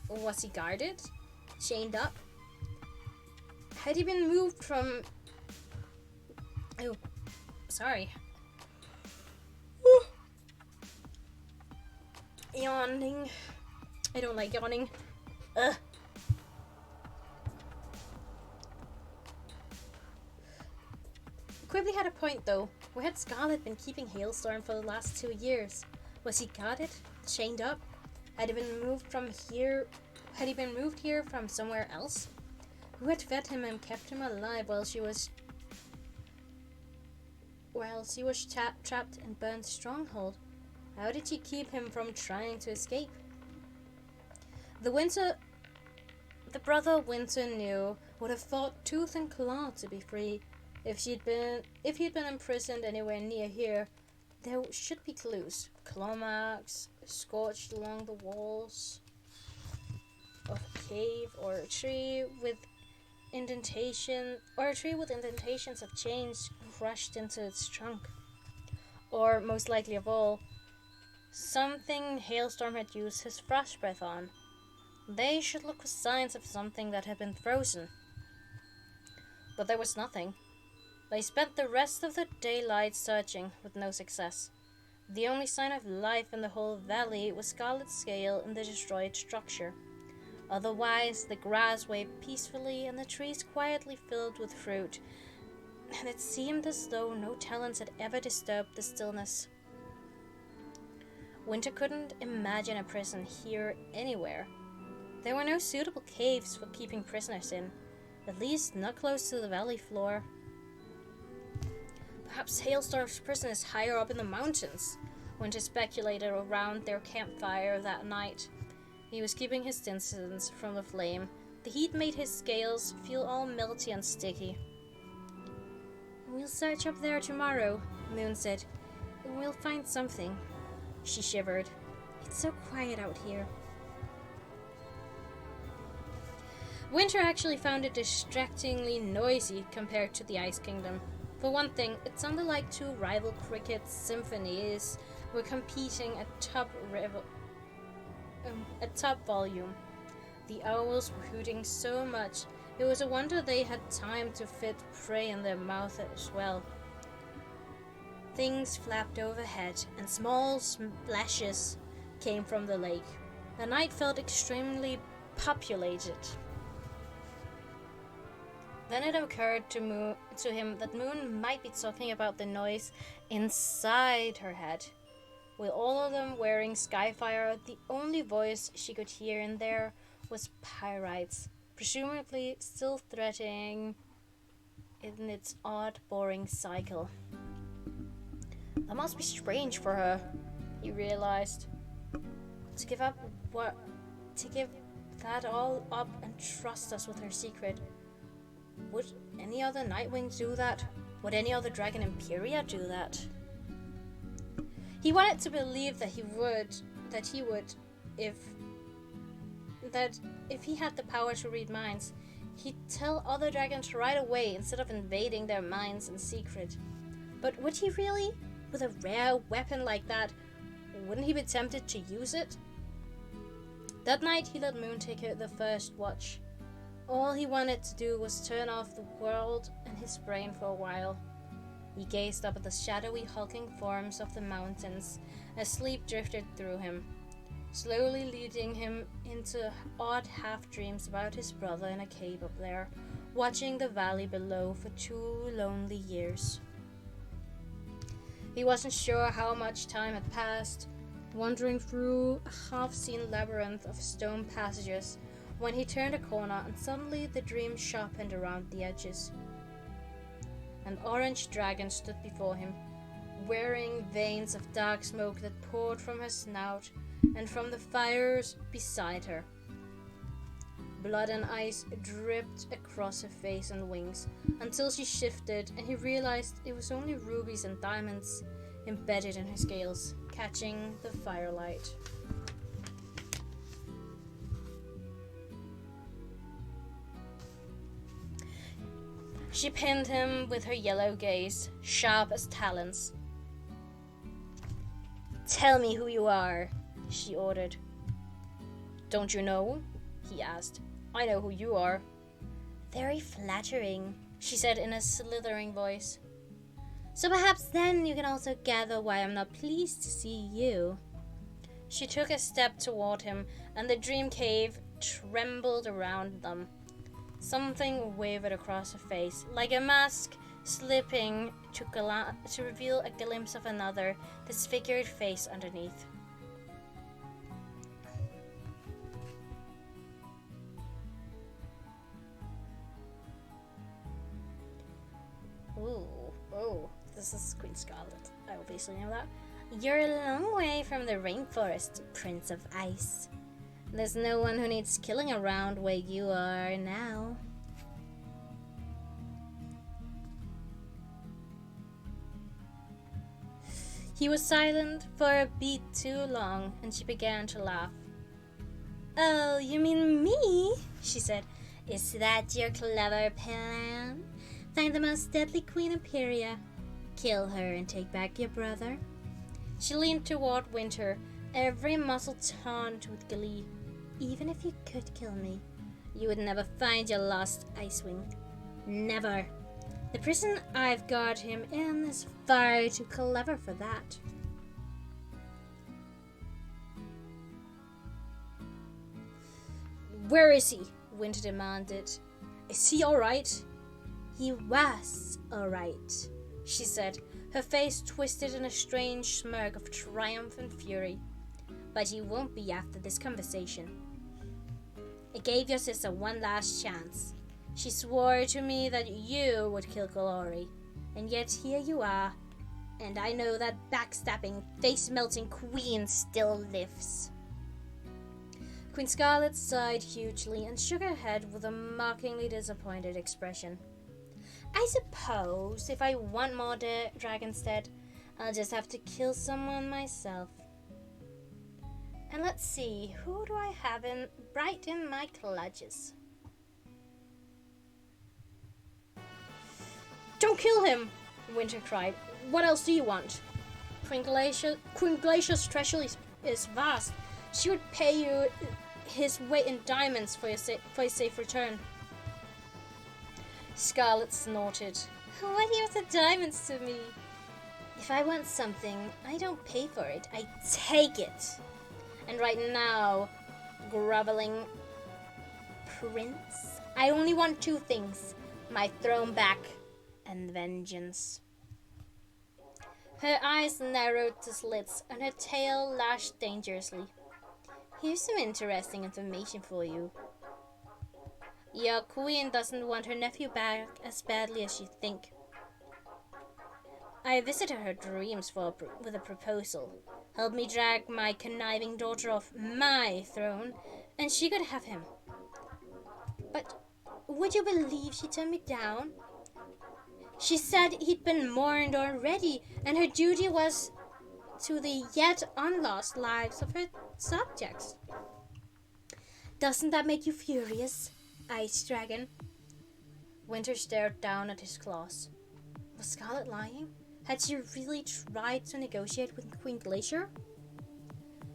Was he guarded? Chained up? Had he been moved from... Oh, sorry. Yawning. I don't like yawning. Ugh. Quigley had a point though. Where had Scarlet been keeping Hailstorm for the last 2 years? Was he guarded? Chained up? Had he been moved here from somewhere else? Who had fed him and kept him alive while she was trapped in Burn's stronghold? How did she keep him from trying to escape? The brother Winter knew would have fought tooth and claw to be free. If he'd been imprisoned anywhere near here, there should be clues. Claw marks scorched along the walls of a cave, or a tree with indentations of chains crushed into its trunk. Or, most likely of all, something Hailstorm had used his frost breath on. They should look for signs of something that had been frozen. But there was nothing. They spent the rest of the daylight searching, with no success. The only sign of life in the whole valley was Scarlet's scale in the destroyed structure. Otherwise, the grass waved peacefully and the trees quietly filled with fruit, and it seemed as though no talents had ever disturbed the stillness. Winter couldn't imagine a prison here anywhere. There were no suitable caves for keeping prisoners in, at least not close to the valley floor. Perhaps Hailstorm's prison is higher up in the mountains, Winter speculated around their campfire that night. He was keeping his distance from the flame. The heat made his scales feel all melty and sticky. "We'll search up there tomorrow," Moon said. "We'll find something." She shivered. "It's so quiet out here." Winter actually found it distractingly noisy compared to the Ice Kingdom. For one thing, it sounded like two rival cricket symphonies were competing at top volume. The owls were hooting so much, it was a wonder they had time to fit prey in their mouth as well. Things flapped overhead, and small splashes came from the lake. The night felt extremely populated. Then it occurred to him that Moon might be talking about the noise inside her head. With all of them wearing Skyfire, the only voice she could hear in there was Pyrite's, presumably still threatening in its odd, boring cycle. That must be strange for her, he realized. To give that all up and trust us with her secret. Would any other Nightwing do that? Would any other Dragon Imperia do that? He wanted to believe that he would if he had the power to read minds, he'd tell other dragons right away instead of invading their minds in secret. But would he really? With a rare weapon like that, wouldn't he be tempted to use it? That night he let Moon take the first watch. All he wanted to do was turn off the world and his brain for a while. He gazed up at the shadowy, hulking forms of the mountains as sleep drifted through him, slowly leading him into odd half-dreams about his brother in a cave up there, watching the valley below for 2 lonely years. He wasn't sure how much time had passed, wandering through a half-seen labyrinth of stone passages, when he turned a corner and suddenly the dream sharpened around the edges. An orange dragon stood before him, wearing veins of dark smoke that poured from her snout and from the fires beside her. Blood and ice dripped across her face and wings until she shifted, and he realized it was only rubies and diamonds embedded in her scales, catching the firelight. She pinned him with her yellow gaze, sharp as talons. "Tell me who you are," she ordered. "Don't you know?" he asked. "I know who you are." "Very flattering," she said in a slithering voice. "So perhaps then you can also gather why I'm not pleased to see you." She took a step toward him, and the dream cave trembled around them. Something wavered across her face, like a mask slipping to reveal a glimpse of another disfigured face underneath. Ooh, this is Queen Scarlet. I obviously know that. You're a long way from the rainforest, Prince of Ice. There's no one who needs killing around where you are now. He was silent for a beat too long, and she began to laugh. Oh, you mean me? She said. Is that your clever plan? Find the most deadly Queen Imperia, kill her and take back your brother? She leaned toward Winter, every muscle taut with glee. Even if you could kill me, you would never find your lost Icewing. Never. The prison I've got him in is far too clever for that. Where is he? Winter demanded. Is he alright? He was alright, she said, her face twisted in a strange smirk of triumph and fury. But he won't be after this conversation. I gave your sister one last chance. She swore to me that you would kill Glory, and yet here you are, and I know that backstabbing, face-melting queen still lives. Queen Scarlet sighed hugely and shook her head with a mockingly disappointed expression. I suppose if I want more dragons dead, I'll just have to kill someone myself. And let's see, who do I have right in my clutches? Don't kill him! Winter cried. What else do you want? Queen Glacier's treasure is vast. She would pay you his weight in diamonds for his safe return. Scarlet snorted. What are the diamonds to me? If I want something, I don't pay for it. I take it. And right now, groveling prince, I only want two things. My throne back and vengeance. Her eyes narrowed to slits and her tail lashed dangerously. Here's some interesting information for you. Your queen doesn't want her nephew back as badly as you think. I visited her dreams with a proposal. Help me drag my conniving daughter off my throne, and she could have him. But would you believe she turned me down? She said he'd been mourned already, and her duty was to the yet unlost lives of her subjects. Doesn't that make you furious, Ice Dragon? Winter stared down at his claws. Was Scarlet lying? Had she really tried to negotiate with Queen Glacier?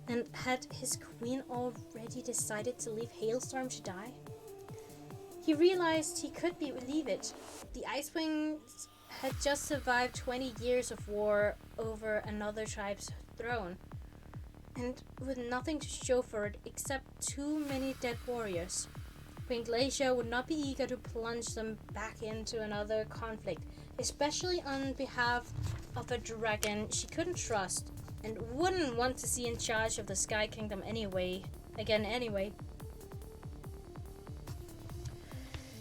And had his queen already decided to leave Hailstorm to die? He realized he could believe it. The Icewings had just survived 20 years of war over another tribe's throne, and with nothing to show for it except too many dead warriors. Queen Glacier would not be eager to plunge them back into another conflict, especially on behalf of a dragon she couldn't trust and wouldn't want to see in charge of the Sky Kingdom anyway.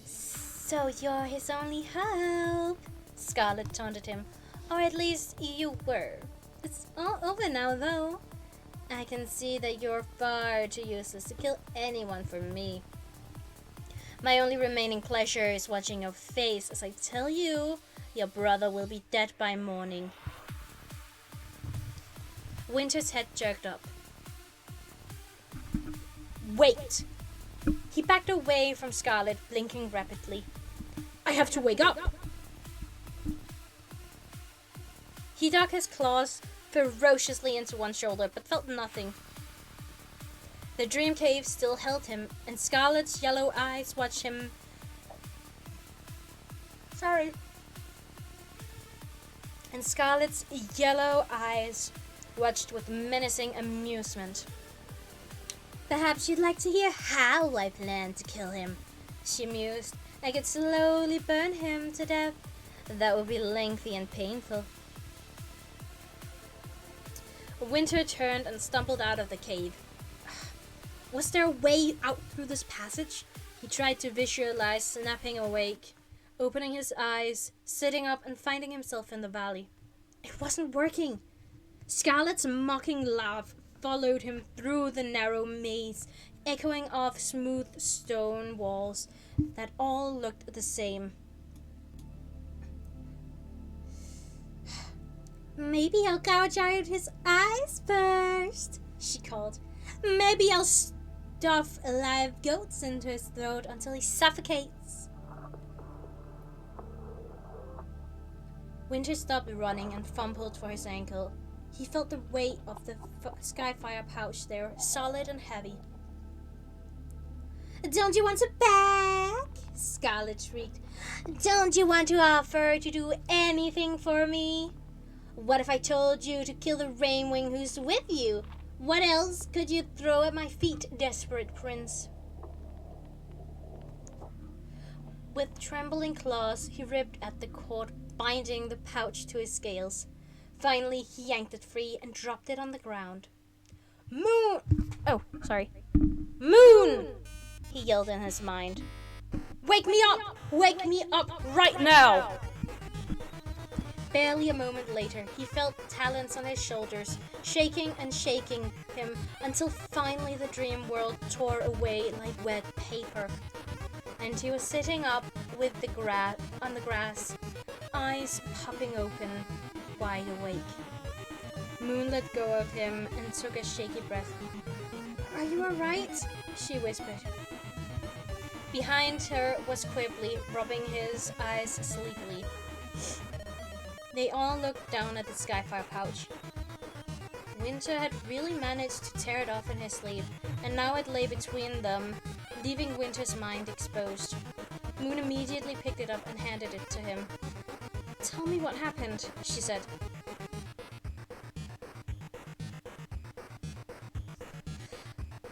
So you're his only hope, Scarlet taunted him. Or at least you were. It's all over now, though. I can see that you're far too useless to kill anyone for me. My only remaining pleasure is watching your face as I tell you your brother will be dead by morning. Winter's head jerked up. Wait! He backed away from Scarlet, blinking rapidly. I have to wake up! He dug his claws ferociously into one shoulder, but felt nothing. The dream cave still held him, and Scarlet's yellow eyes watched him. And Scarlet's yellow eyes watched with menacing amusement. Perhaps you'd like to hear how I plan to kill him, she mused. I could slowly burn him to death. That would be lengthy and painful. Winter turned and stumbled out of the cave. Was there a way out through this passage? He tried to visualize snapping awake, opening his eyes, sitting up and finding himself in the valley. It wasn't working. Scarlet's mocking laugh followed him through the narrow maze, echoing off smooth stone walls that all looked the same. Maybe I'll gouge out his eyes first, she called. Maybe I'll stuff live goats into his throat until he suffocates. Winter stopped running and fumbled for his ankle. He felt the weight of the Skyfire pouch there, solid and heavy. Don't you want it back? Scarlet shrieked. Don't you want to offer to do anything for me? What if I told you to kill the Rainwing who's with you? What else could you throw at my feet, desperate prince? With trembling claws, he ripped at the cord, binding the pouch to his scales. Finally, he yanked it free and dropped it on the ground. Moon! Oh, sorry. Moon! He yelled in his mind. Wake me up! Wake me up right now! Barely a moment later, he felt talons on his shoulders, shaking and shaking him until finally the dream world tore away like wet paper. And he was sitting up with on the grass, eyes popping open, wide awake. Moon let go of him and took a shaky breath. Are you alright? She whispered. Behind her was Quibbly, rubbing his eyes sleepily. They all looked down at the Skyfire pouch. Winter had really managed to tear it off in his sleeve, and now it lay between them, leaving Winter's mind exposed. Moon immediately picked it up and handed it to him. Tell me what happened, she said.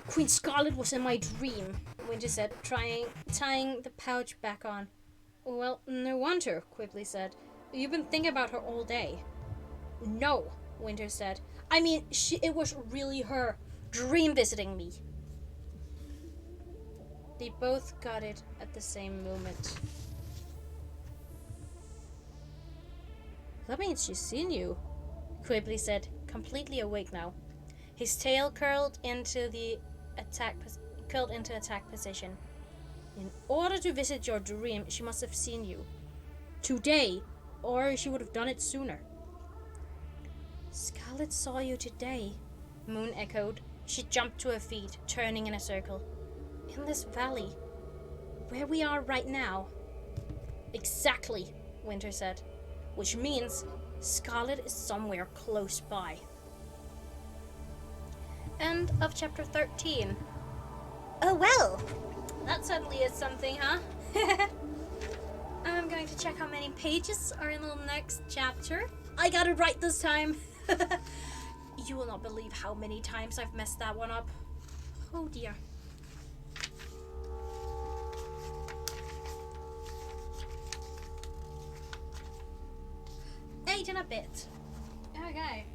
Queen Scarlet was in my dream, Winter said, tying the pouch back on. Well, no wonder, Quibbly said. You've been thinking about her all day. No, Winter said. I mean, it was really her dream visiting me. They both got it at the same moment. That means she's seen you, Quibbly said, completely awake now. His tail curled into attack position. In order to visit your dream, she must have seen you. Today, or she would have done it sooner. Scarlet saw you today, Moon echoed. She jumped to her feet, turning in a circle. In this valley, where we are right now. Exactly, Winter said. Which means Scarlet is somewhere close by. End of chapter 13. Oh well, that certainly is something, huh? I'm going to check how many pages are in the next chapter. I got it right this time. You will not believe how many times I've messed that one up. Oh dear. 8 and a bit. Okay.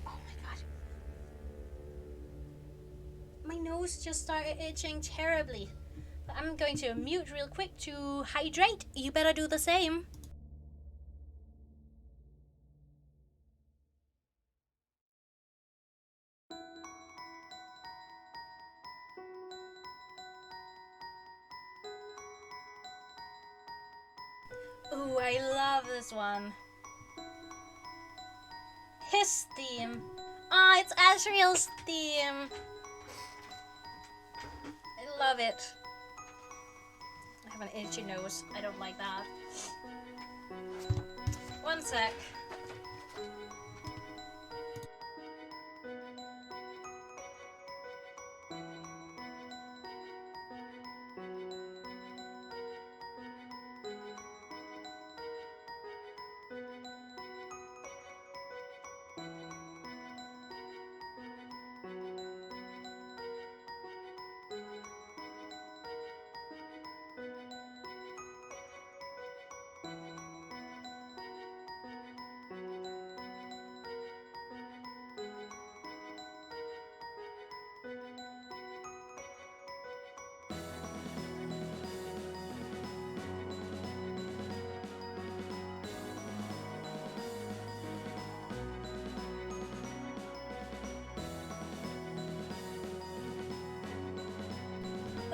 Oh my god. My nose just started itching terribly. I'm going to mute real quick to hydrate. You better do the same. Ooh, I love this one. His theme. Ah, it's Asriel's theme. I love it. I have an itchy nose. I don't like that. One sec.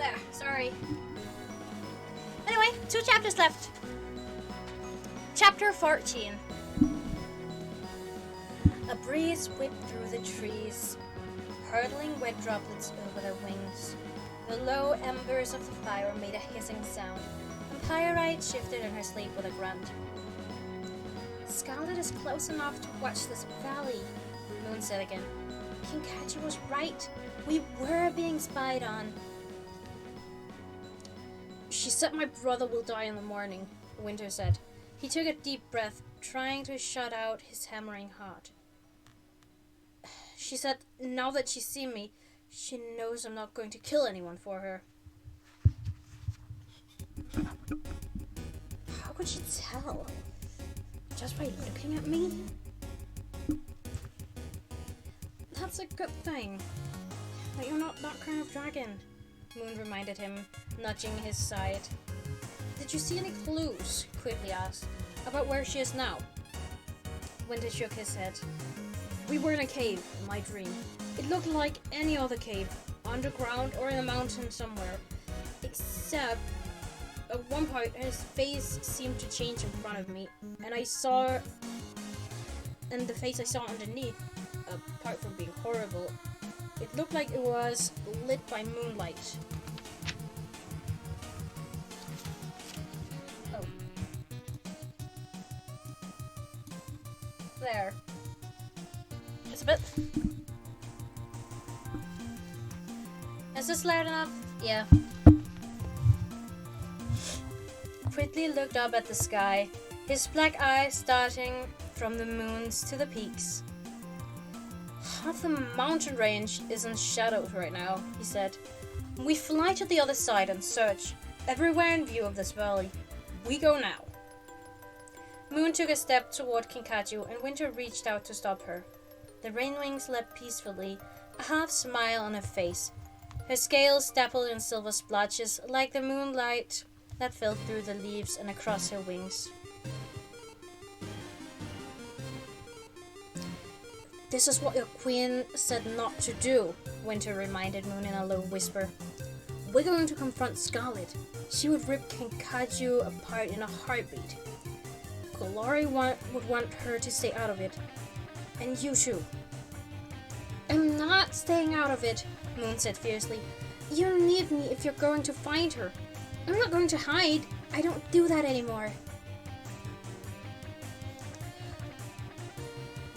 There, sorry. Anyway, 2 chapters left. Chapter 14. A breeze whipped through the trees, hurtling wet droplets over their wings. The low embers of the fire made a hissing sound, and Pyrite shifted in her sleep with a grunt. Scarlet is close enough to watch this valley, Moon said again. Kinkachi was right. We were being spied on. She said my brother will die in the morning, Winter said. He took a deep breath, trying to shut out his hammering heart. She said now that she's seen me, she knows I'm not going to kill anyone for her. How could she tell? Just by looking at me? That's a good thing. But you're not that kind of dragon, Moon reminded him, nudging his side. Did you see any clues, Quickly asked, about where she is now? Winter shook his head. We were in a cave, in my dream. It looked like any other cave, underground or in a mountain somewhere. Except, at one point, his face seemed to change in front of me, and the face I saw underneath, apart from being horrible, it looked like it was lit by moonlight. Oh. There. It's a bit... Is this loud enough? Yeah. Quickly looked up at the sky, his black eyes starting from the moons to the peaks. Half the mountain range is in shadows right now, he said. We fly to the other side and search, everywhere in view of this valley. We go now. Moon took a step toward Kinkachi and Winter reached out to stop her. The rainwing slept peacefully, a half smile on her face. Her scales dappled in silver splotches like the moonlight that fell through the leaves and across her wings. This is what your queen said not to do, Winter reminded Moon in a low whisper. We're going to confront Scarlet. She would rip Kinkachi apart in a heartbeat. Glory would want her to stay out of it. And you too. I'm not staying out of it, Moon said fiercely. You need me if you're going to find her. I'm not going to hide. I don't do that anymore.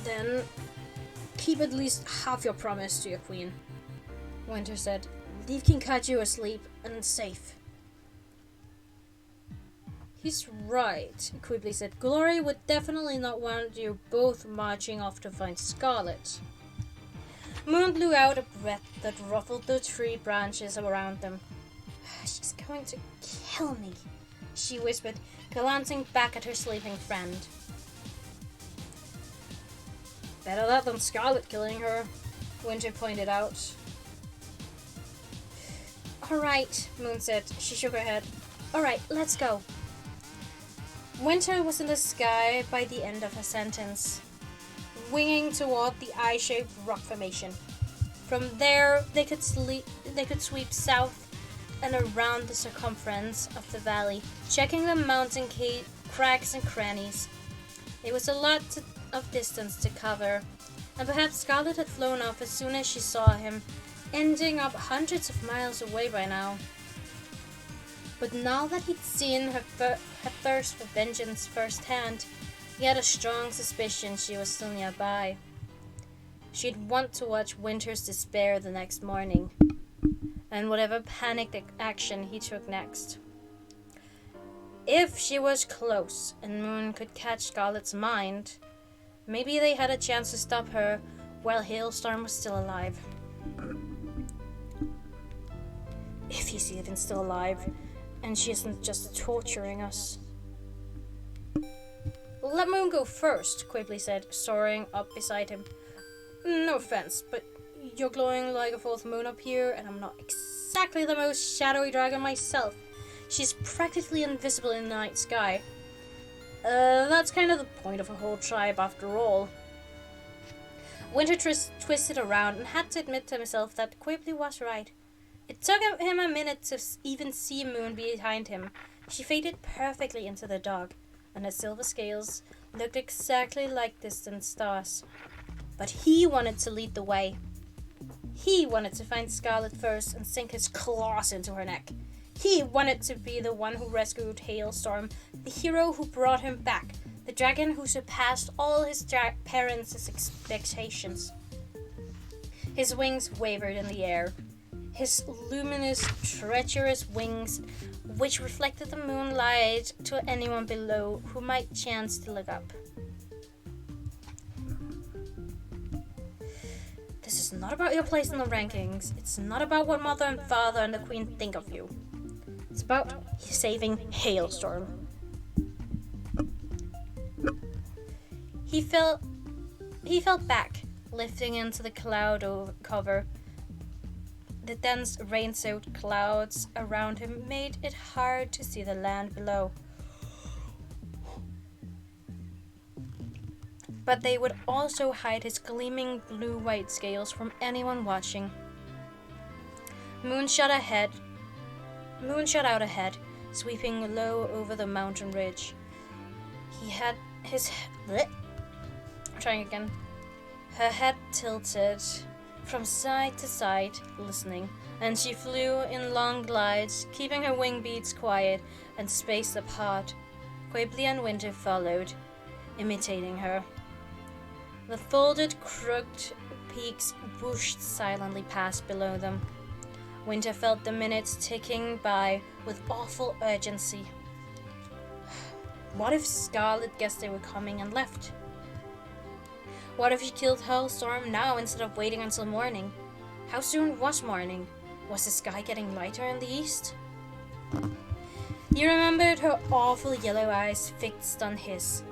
Then keep at least half your promise to your queen, Winter said. Leave Kinkachi asleep and safe. He's right, Quickly said. Glory would definitely not want you both marching off to find Scarlet. Moon blew out a breath that ruffled the tree branches around them. She's going to kill me, she whispered, glancing back at her sleeping friend. Better that than Scarlet killing her, Winter pointed out. Alright, Moon said. She shook her head. Alright, let's go. Winter was in the sky by the end of her sentence, winging toward the eye-shaped rock formation. From there, they could sweep south and around the circumference of the valley, checking the mountain cracks and crannies. It was a lot of distance to cover, and perhaps Scarlet had flown off as soon as she saw him, ending up hundreds of miles away by now. But now that he'd seen her thirst for vengeance firsthand, he had a strong suspicion she was still nearby. She'd want to watch Winter's despair the next morning, and whatever panicked action he took next. If she was close and Moon could catch Scarlet's mind, maybe they had a chance to stop her while Hailstorm was still alive. If he's even still alive, and she isn't just torturing us. Let Moon go first, Quickly said, soaring up beside him. No offense, but you're glowing like a fourth moon up here, and I'm not exactly the most shadowy dragon myself. She's practically invisible in the night sky. That's kind of the point of a whole tribe after all. Winter twisted around and had to admit to himself that Quickly was right. It took him a minute to even see Moon behind him. She faded perfectly into the dark, and her silver scales looked exactly like distant stars. But he wanted to lead the way. He wanted to find Scarlet first and sink his claws into her neck. He wanted to be the one who rescued Hailstorm, the hero who brought him back, the dragon who surpassed all his parents' expectations. His wings wavered in the air. His luminous, treacherous wings, which reflected the moonlight to anyone below who might chance to look up. This is not about your place in the rankings. It's not about what Mother and Father and the Queen think of you. It's about saving Hailstorm. He fell back, lifting into the cloud cover. The dense rain-soaked clouds around him made it hard to see the land below. But they would also hide his gleaming blue-white scales from anyone watching. Moon shot out ahead, sweeping low over the mountain ridge. He had his her head tilted from side to side, listening, and she flew in long glides, keeping her wing beats quiet and spaced apart. Quibbly and Winter followed, imitating her. The folded, crooked peaks whooshed silently past below them. Winter felt the minutes ticking by with awful urgency. What if Scarlet guessed they were coming and left? What if she killed Hailstorm now instead of waiting until morning? How soon was morning? Was the sky getting lighter in the east? He remembered her awful yellow eyes fixed on his.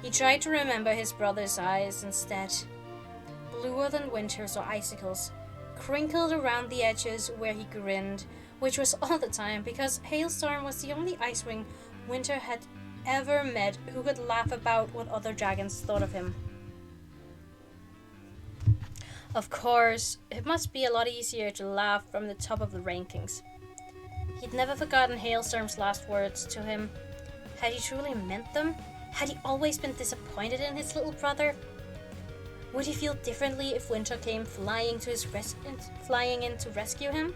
He tried to remember his brother's eyes instead. Bluer than Winter's or icicles, crinkled around the edges where he grinned, which was all the time because Hailstorm was the only Icewing Winter had ever met who could laugh about what other dragons thought of him. Of course, it must be a lot easier to laugh from the top of the rankings. He'd never forgotten Hailstorm's last words to him. Had he truly meant them? Had he always been disappointed in his little brother? Would he feel differently if Winter came flying in to rescue him?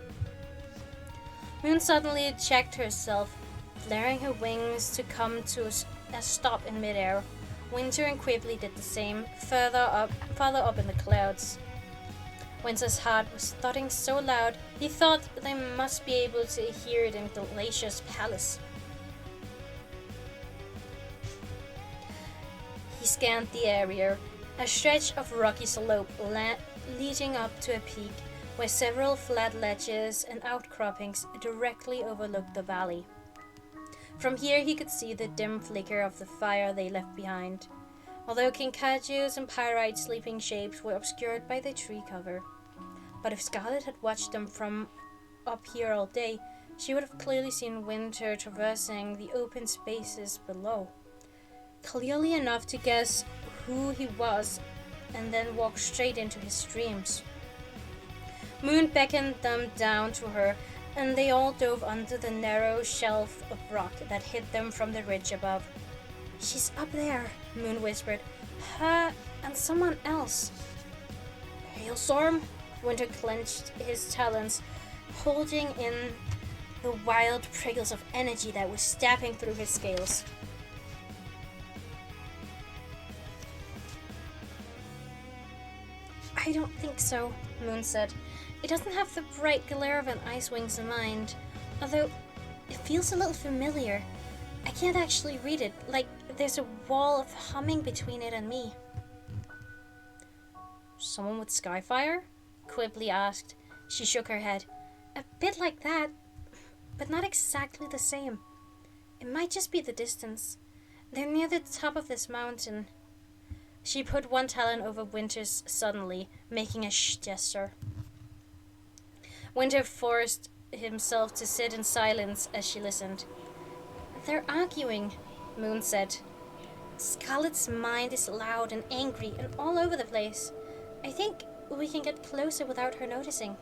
Moon suddenly checked herself, flaring her wings to come to a stop in midair. Winter and Quibbly did the same, farther up in the clouds. Winter's heart was thudding so loud, he thought they must be able to hear it in Glacier's palace. He scanned the area, a stretch of rocky slope leading up to a peak where several flat ledges and outcroppings directly overlooked the valley. From here he could see the dim flicker of the fire they left behind, although Kinkajous and Pyrite sleeping shapes were obscured by the tree cover. But if Scarlet had watched them from up here all day, she would have clearly seen Winter traversing the open spaces below. Clearly enough to guess who he was and then walk straight into his dreams. Moon beckoned them down to her, and they all dove under the narrow shelf of rock that hid them from the ridge above. "She's up there," Moon whispered. "Her and someone else." "Hailstorm?" Winter clenched his talons, holding in the wild prickles of energy that was stabbing through his scales. "I don't think so," Moon said. "It doesn't have the bright glare of an Icewing's mind, although it feels a little familiar. I can't actually read it, like there's a wall of humming between it and me." "Someone with Skyfire?" Quibbly asked. She shook her head. "A bit like that, but not exactly the same. It might just be the distance. They're near the top of this mountain." She put one talon over Winter's suddenly, making a shh gesture. Winter forced himself to sit in silence as she listened. "They're arguing," Moon said. "Scarlet's mind is loud and angry and all over the place. I think we can get closer without her noticing."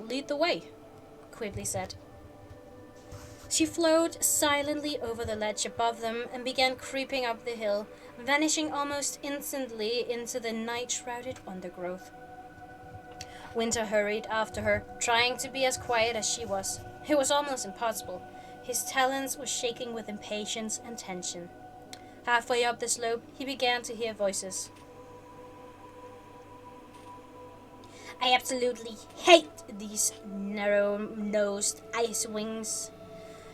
lead the way, Quigley said. She flowed silently over the ledge above them and began creeping up the hill, vanishing almost instantly into the night-shrouded undergrowth. Winter hurried after her, trying to be as quiet as she was. It was almost impossible. His talons were shaking with impatience and tension. Halfway up the slope, he began to hear voices. I absolutely hate these narrow-nosed ice wings,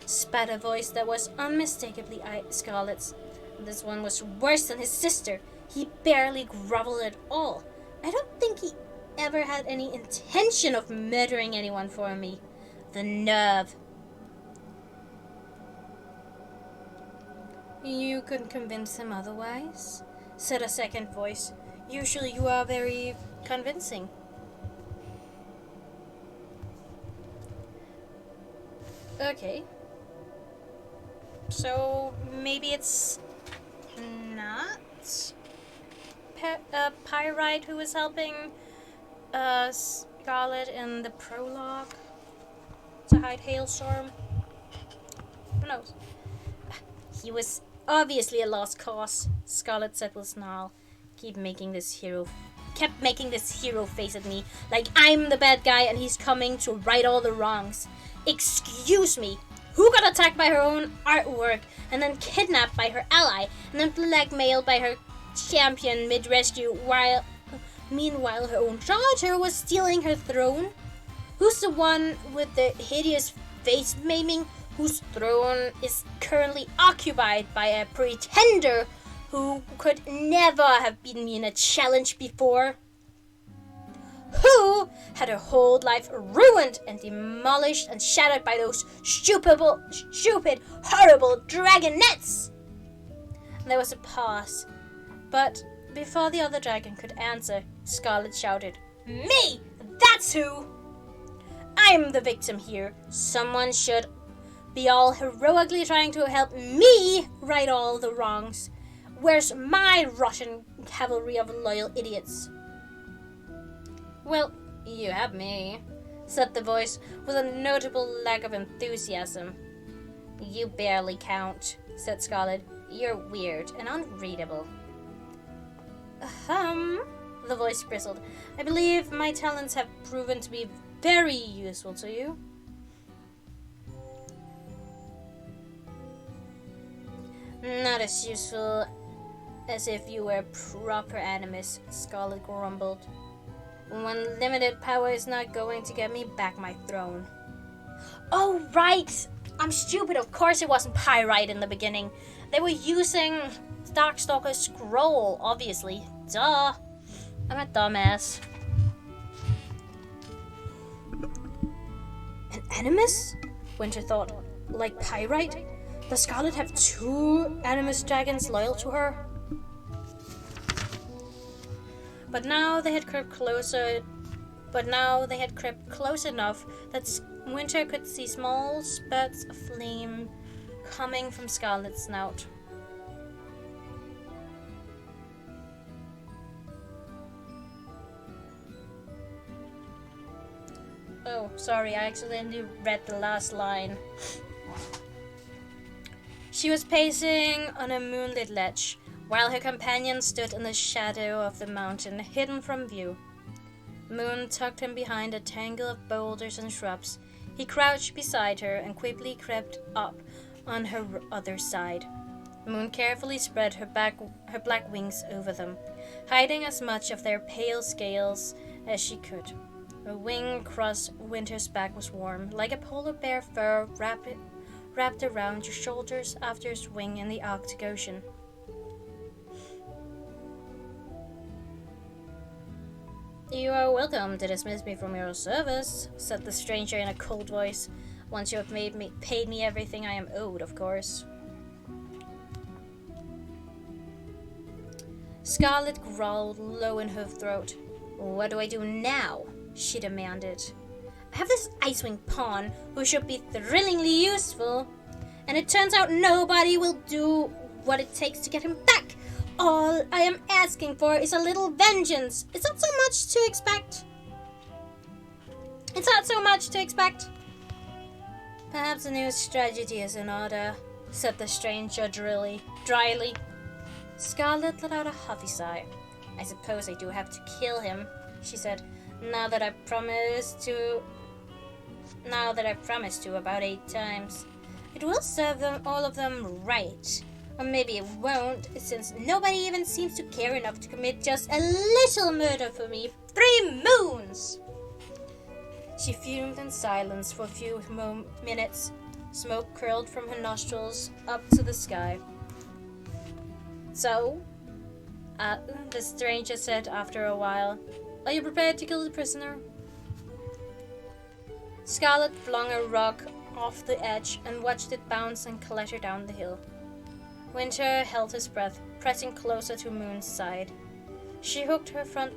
spat a voice that was unmistakably Scarlet's. This one was worse than his sister. He barely groveled at all. I don't think he ever had any intention of murdering anyone for me. The nerve. You couldn't convince him otherwise, said a second voice. Usually you are very convincing. Okay. So maybe it's not Pyrite who was helping Scarlet in the prologue to hide Hailstorm. Who knows? He was obviously a lost cause, Scarlet said with a snarl. Kept making this hero face at me, like I'm the bad guy and he's coming to right all the wrongs. Excuse me, who got attacked by her own artwork and then kidnapped by her ally and then blackmailed by her champion mid-rescue while meanwhile her own daughter was stealing her throne? Who's the one with the hideous face maiming whose throne is currently occupied by a pretender who could never have beaten me in a challenge before? Who had her whole life ruined and demolished and shattered by those stupid, horrible dragonettes? There was a pause, but before the other dragon could answer, Scarlet shouted, Me! That's who! I'm the victim here. Someone should be all heroically trying to help me right all the wrongs. Where's my rotten cavalry of loyal idiots? Well, you have me, said the voice with a notable lack of enthusiasm. You barely count, said Scarlet. You're weird and unreadable. The voice bristled. I believe my talents have proven to be very useful to you. Not as useful as if you were proper animus, Scarlet grumbled. When limited power is not going to get me back my throne. Oh, right! I'm stupid. Of course it wasn't Pyrite in the beginning. They were using Darkstalker's scroll, obviously. Duh. I'm a dumbass. An animus? Winter thought. Like Pyrite? Does Scarlet have two animus dragons loyal to her? But now they had crept close enough that Winter could see small spurts of flame coming from Scarlet's snout. Oh, sorry, I accidentally read the last line. She was pacing on a moonlit ledge, while her companion stood in the shadow of the mountain, hidden from view. Moon tucked him behind a tangle of boulders and shrubs. He crouched beside her and quickly crept up on her other side. Moon carefully spread her black wings over them, hiding as much of their pale scales as she could. Her wing across Winter's back was warm, like a polar bear fur wrapped around your shoulders after a swing in the Arctic Ocean. You are welcome to dismiss me from your service, said the stranger in a cold voice, once you have paid me everything I am owed, of course. Scarlet growled low in her throat. What do I do now? She demanded. I have this Icewing pawn who should be thrillingly useful, and it turns out nobody will do what it takes to get him back. All I am asking for is a little vengeance. Is that so much to expect? It's not so much to expect. Perhaps a new strategy is in order, said the stranger dryly. Scarlet let out a huffy sigh. I suppose I do have to kill him, she said, now that I've promised to about 8 times. It will serve them, all of them, right. Or maybe it won't, since nobody even seems to care enough to commit just a little murder for me. 3 moons! She fumed in silence for a few minutes. Smoke curled from her nostrils up to the sky. So, the stranger said after a while, are you prepared to kill the prisoner? Scarlet flung a rock off the edge and watched it bounce and clatter down the hill. Winter held his breath, pressing closer to Moon's side. She hooked her front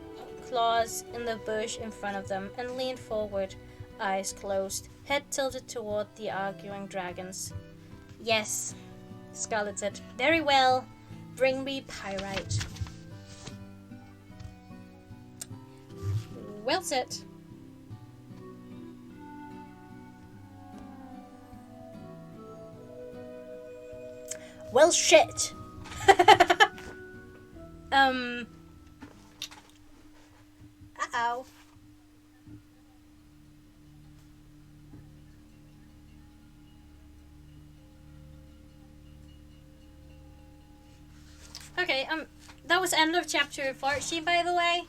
claws in the bush in front of them and leaned forward, eyes closed, head tilted toward the arguing dragons. Yes, Scarlet said. Very well. Bring me pyrite. Well said. Well, shit. Uh-oh. Okay, that was end of chapter 14, by the way.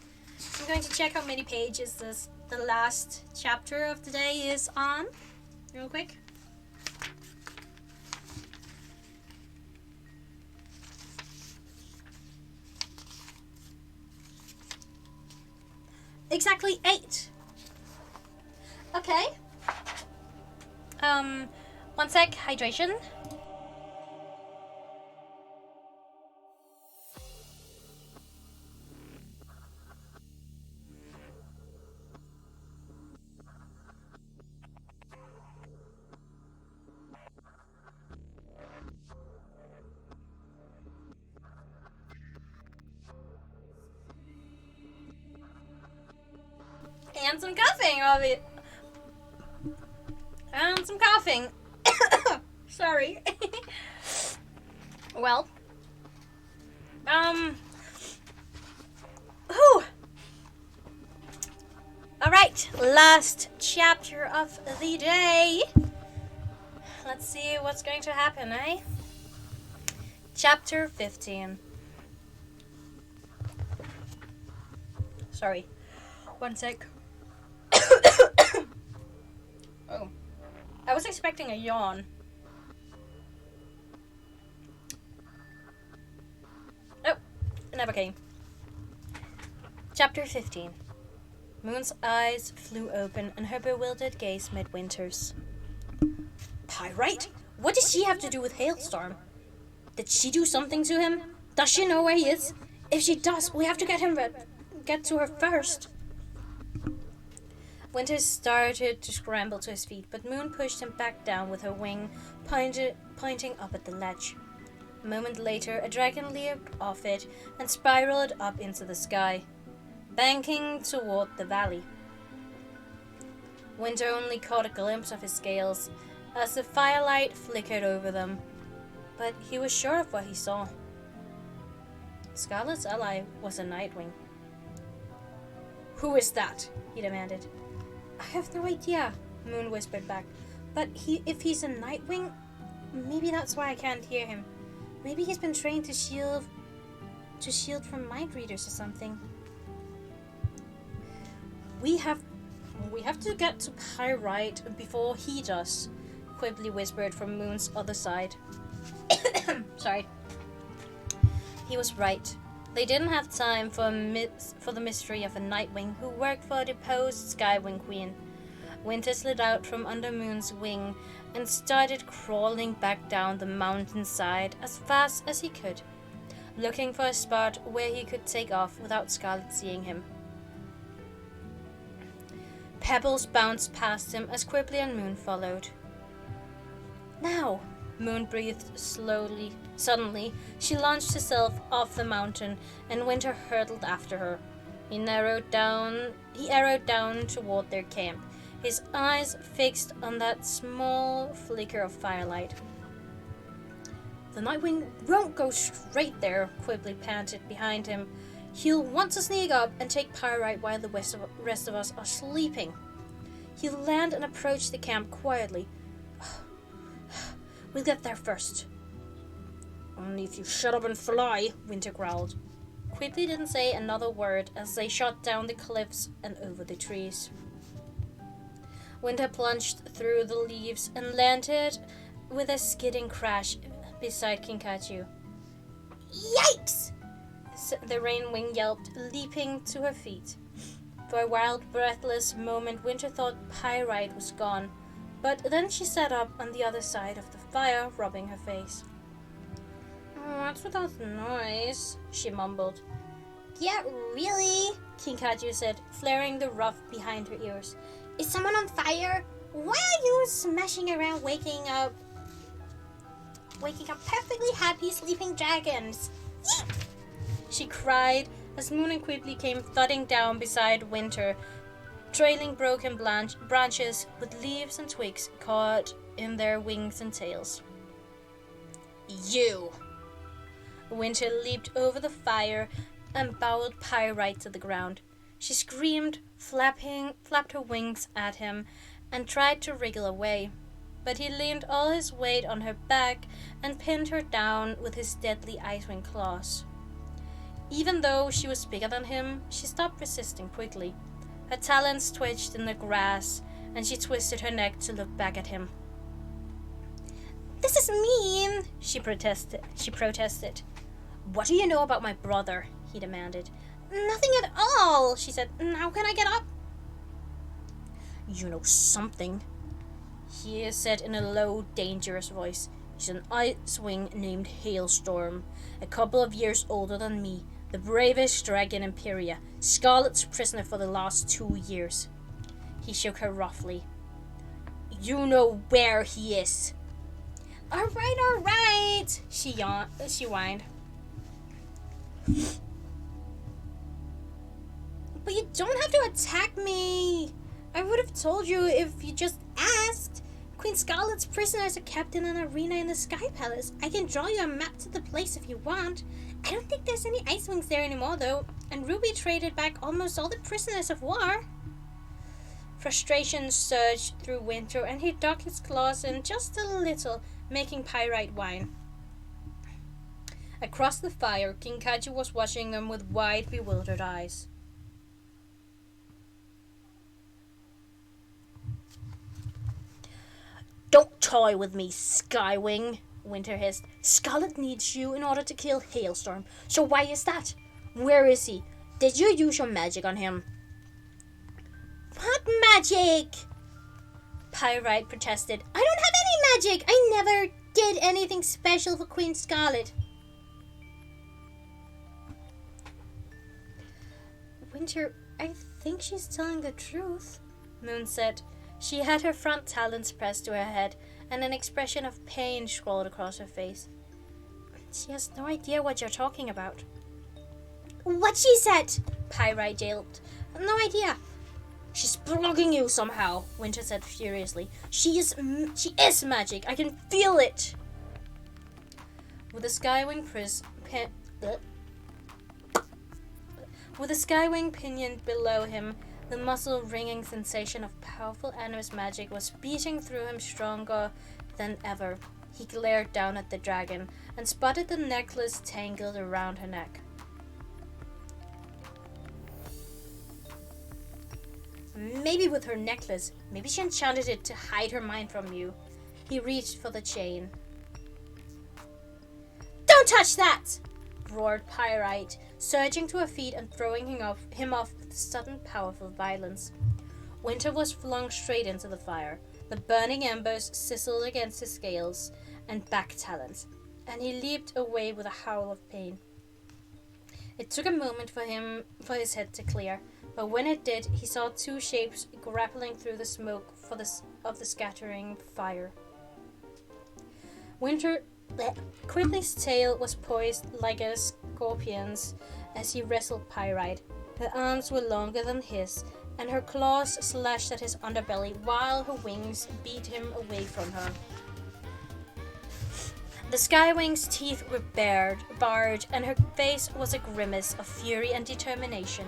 I'm going to check how many pages the last chapter of the day is on, real quick. Exactly 8. Okay. One sec, hydration. And some coughing, obviously. And some coughing. Sorry. Well. Whew. Alright, last chapter of the day. Let's see what's going to happen, eh? Chapter 15. Sorry. One sec. Oh. I was expecting a yawn. Nope. It never came. Chapter 15. Moon's eyes flew open and her bewildered gaze met Winter's. Pyrite? What does she have to do with Hailstorm? Did she do something to him? Does she know where he is? If she does, we have to get to her first. Winter started to scramble to his feet, but Moon pushed him back down with her wing, pointing up at the ledge. A moment later, a dragon leaped off it and spiraled up into the sky, banking toward the valley. Winter only caught a glimpse of his scales as the firelight flickered over them, but he was sure of what he saw. Scarlet's ally was a Nightwing. Who is that? He demanded. I have no idea, Moon whispered back. But if he's a Nightwing, maybe that's why I can't hear him. Maybe he's been trained to shield from mind readers or something. We have to get to Pyrite before he does, Quibbly whispered from Moon's other side. Sorry. He was right. They didn't have time for the mystery of a Nightwing who worked for a deposed Skywing Queen. Winter slid out from under Moon's wing and started crawling back down the mountainside as fast as he could, looking for a spot where he could take off without Scarlet seeing him. Pebbles bounced past him as Quibbly and Moon followed. Now! Moon breathed slowly. Suddenly, she launched herself off the mountain, and Winter hurtled after her. He arrowed down toward their camp, his eyes fixed on that small flicker of firelight. "The Nightwing won't go straight there," Quibbly panted behind him. "He'll want to sneak up and take Pyrite while the rest of us are sleeping. He'll land and approach the camp quietly. We'll get there first." "Only if you shut up and fly," Winter growled. Quibbly didn't say another word as they shot down the cliffs and over the trees. Winter plunged through the leaves and landed with a skidding crash beside Kinkajou. "Yikes!" the Rainwing yelped, leaping to her feet. For a wild, breathless moment, Winter thought Pyrite was gone, but then she sat up on the other side of the fire, rubbing her face. "What's with all the noise?" she mumbled. "Yeah, really?" Kinkajou said, flaring the ruff behind her ears. "Is someone on fire? Why are you smashing around waking up perfectly happy sleeping dragons?" Yeep! She cried as Moon and Quibbly came thudding down beside Winter, trailing broken branches with leaves and twigs caught in their wings and tails. "You!" Winter leaped over the fire and bowled Pyrite to the ground. She screamed, flapped her wings at him, and tried to wriggle away. But he leaned all his weight on her back and pinned her down with his deadly Icewing claws. Even though she was bigger than him, she stopped resisting quickly. Her talons twitched in the grass, and she twisted her neck to look back at him. "This is mean," she protested. "What do you know about my brother?" he demanded. "Nothing at all," she said. "How can I get up?" "You know something," he said in a low, dangerous voice. "He's an Icewing named Hailstorm, a couple of years older than me, the bravest dragon in Imperia, Scarlet's prisoner for the last 2 years. He shook her roughly. "You know where he is." All right, she whined. "But you don't have to attack me. I would have told you if you just asked. Queen Scarlet's prisoners are kept in an arena in the Sky Palace. I can draw you a map to the place if you want. I don't think there's any Icewings there anymore, though, and Ruby traded back almost all the prisoners of war." Frustration surged through Winter, and he dug his claws in just a little, making Pyrite whine. Across the fire, Kinkajou was watching them with wide, bewildered eyes. "Don't toy with me, Skywing," Winter hissed. "Scarlet needs you in order to kill Hailstorm. So why is that? Where is he? Did you use your magic on him?" "What magic?" Pyrite protested. "I don't have any magic. I never did anything special for Queen Scarlet." "Winter, I think she's telling the truth," Moon said. She had her front talons pressed to her head, and an expression of pain scrawled across her face. "She has no idea what you're talking about." "What she said?" Pyrite yelped. "No idea." "She's blocking you somehow," Winter said furiously. She is magic. I can feel it." With the Skywing pinioned below him, the muscle-wringing sensation of powerful animus magic was beating through him stronger than ever. He glared down at the dragon and spotted the necklace tangled around her neck. "Maybe with her necklace. Maybe she enchanted it to hide her mind from you." He reached for the chain. "Don't touch that!" roared Pyrite, surging to her feet and throwing him off with sudden powerful violence. Winter was flung straight into the fire. The burning embers sizzled against his scales and back talons, and he leaped away with a howl of pain. It took a moment for his head to clear, but when it did, he saw two shapes grappling through the smoke of the scattering fire. Quibbly's tail was poised like a scorpion's as he wrestled Pyrite. Her arms were longer than his, and her claws slashed at his underbelly while her wings beat him away from her. The Skywing's teeth were barred, and her face was a grimace of fury and determination.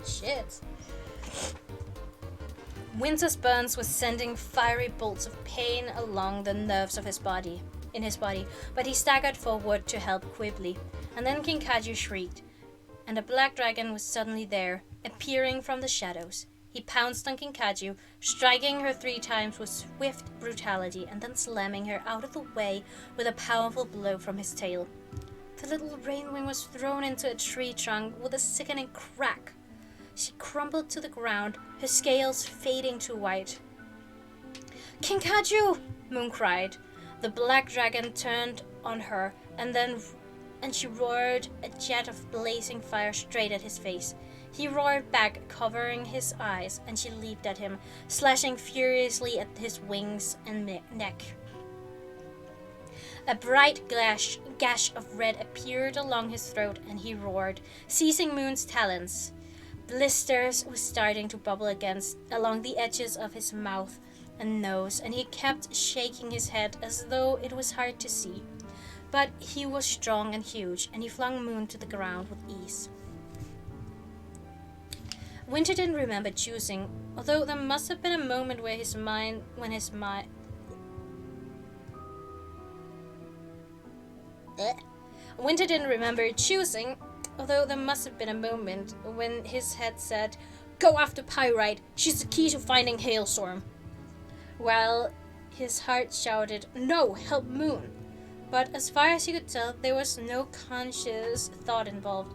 Shit. Winter's burns was sending fiery bolts of pain along the nerves of his body, but he staggered forward to help Quibbly, and then Kinkajou shrieked, and a black dragon was suddenly there, appearing from the shadows. He pounced on Kinkajou, striking her 3 times with swift brutality, and then slamming her out of the way with a powerful blow from his tail. The little rainwing was thrown into a tree trunk with a sickening crack. She crumbled to the ground, her scales fading to white. "Kinkajou!" Moon cried. The black dragon turned on her, and she roared a jet of blazing fire straight at his face. He roared back, covering his eyes, and she leaped at him, slashing furiously at his wings and neck. A bright gash of red appeared along his throat, and he roared, seizing Moon's talons. Blisters were starting to bubble along the edges of his mouth and nose, and he kept shaking his head as though it was hard to see. But he was strong and huge, and he flung Moon to the ground with ease. Winter didn't remember choosing, although there must have been a moment Winter didn't remember choosing, although there must have been a moment when his head said, "Go after Pyrite, she's the key to finding Hailstorm," while his heart shouted, "No, help Moon." But as far as he could tell, there was no conscious thought involved.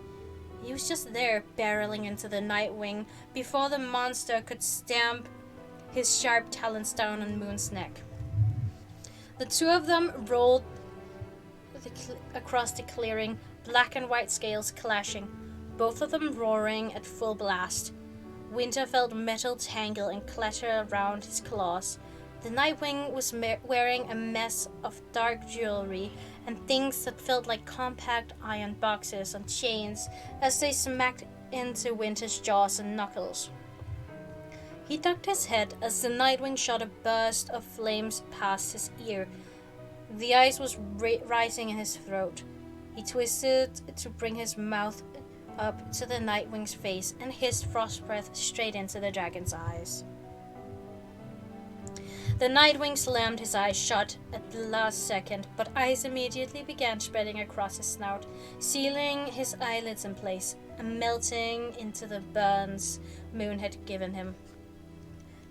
He was just there, barreling into the Nightwing before the monster could stamp his sharp talons down on Moon's neck. The 2 of them rolled across the clearing, black and white scales clashing, both of them roaring at full blast. Winter felt metal tangle and clatter around his claws. The Nightwing was wearing a mess of dark jewelry and things that felt like compact iron boxes on chains as they smacked into Winter's jaws and knuckles. He ducked his head as the Nightwing shot a burst of flames past his ear. The ice was rising in his throat. He twisted to bring his mouth up to the Nightwing's face and hissed frost breath straight into the dragon's eyes. The Nightwing slammed his eyes shut at the last second, but ice immediately began spreading across his snout, sealing his eyelids in place and melting into the burns Moon had given him.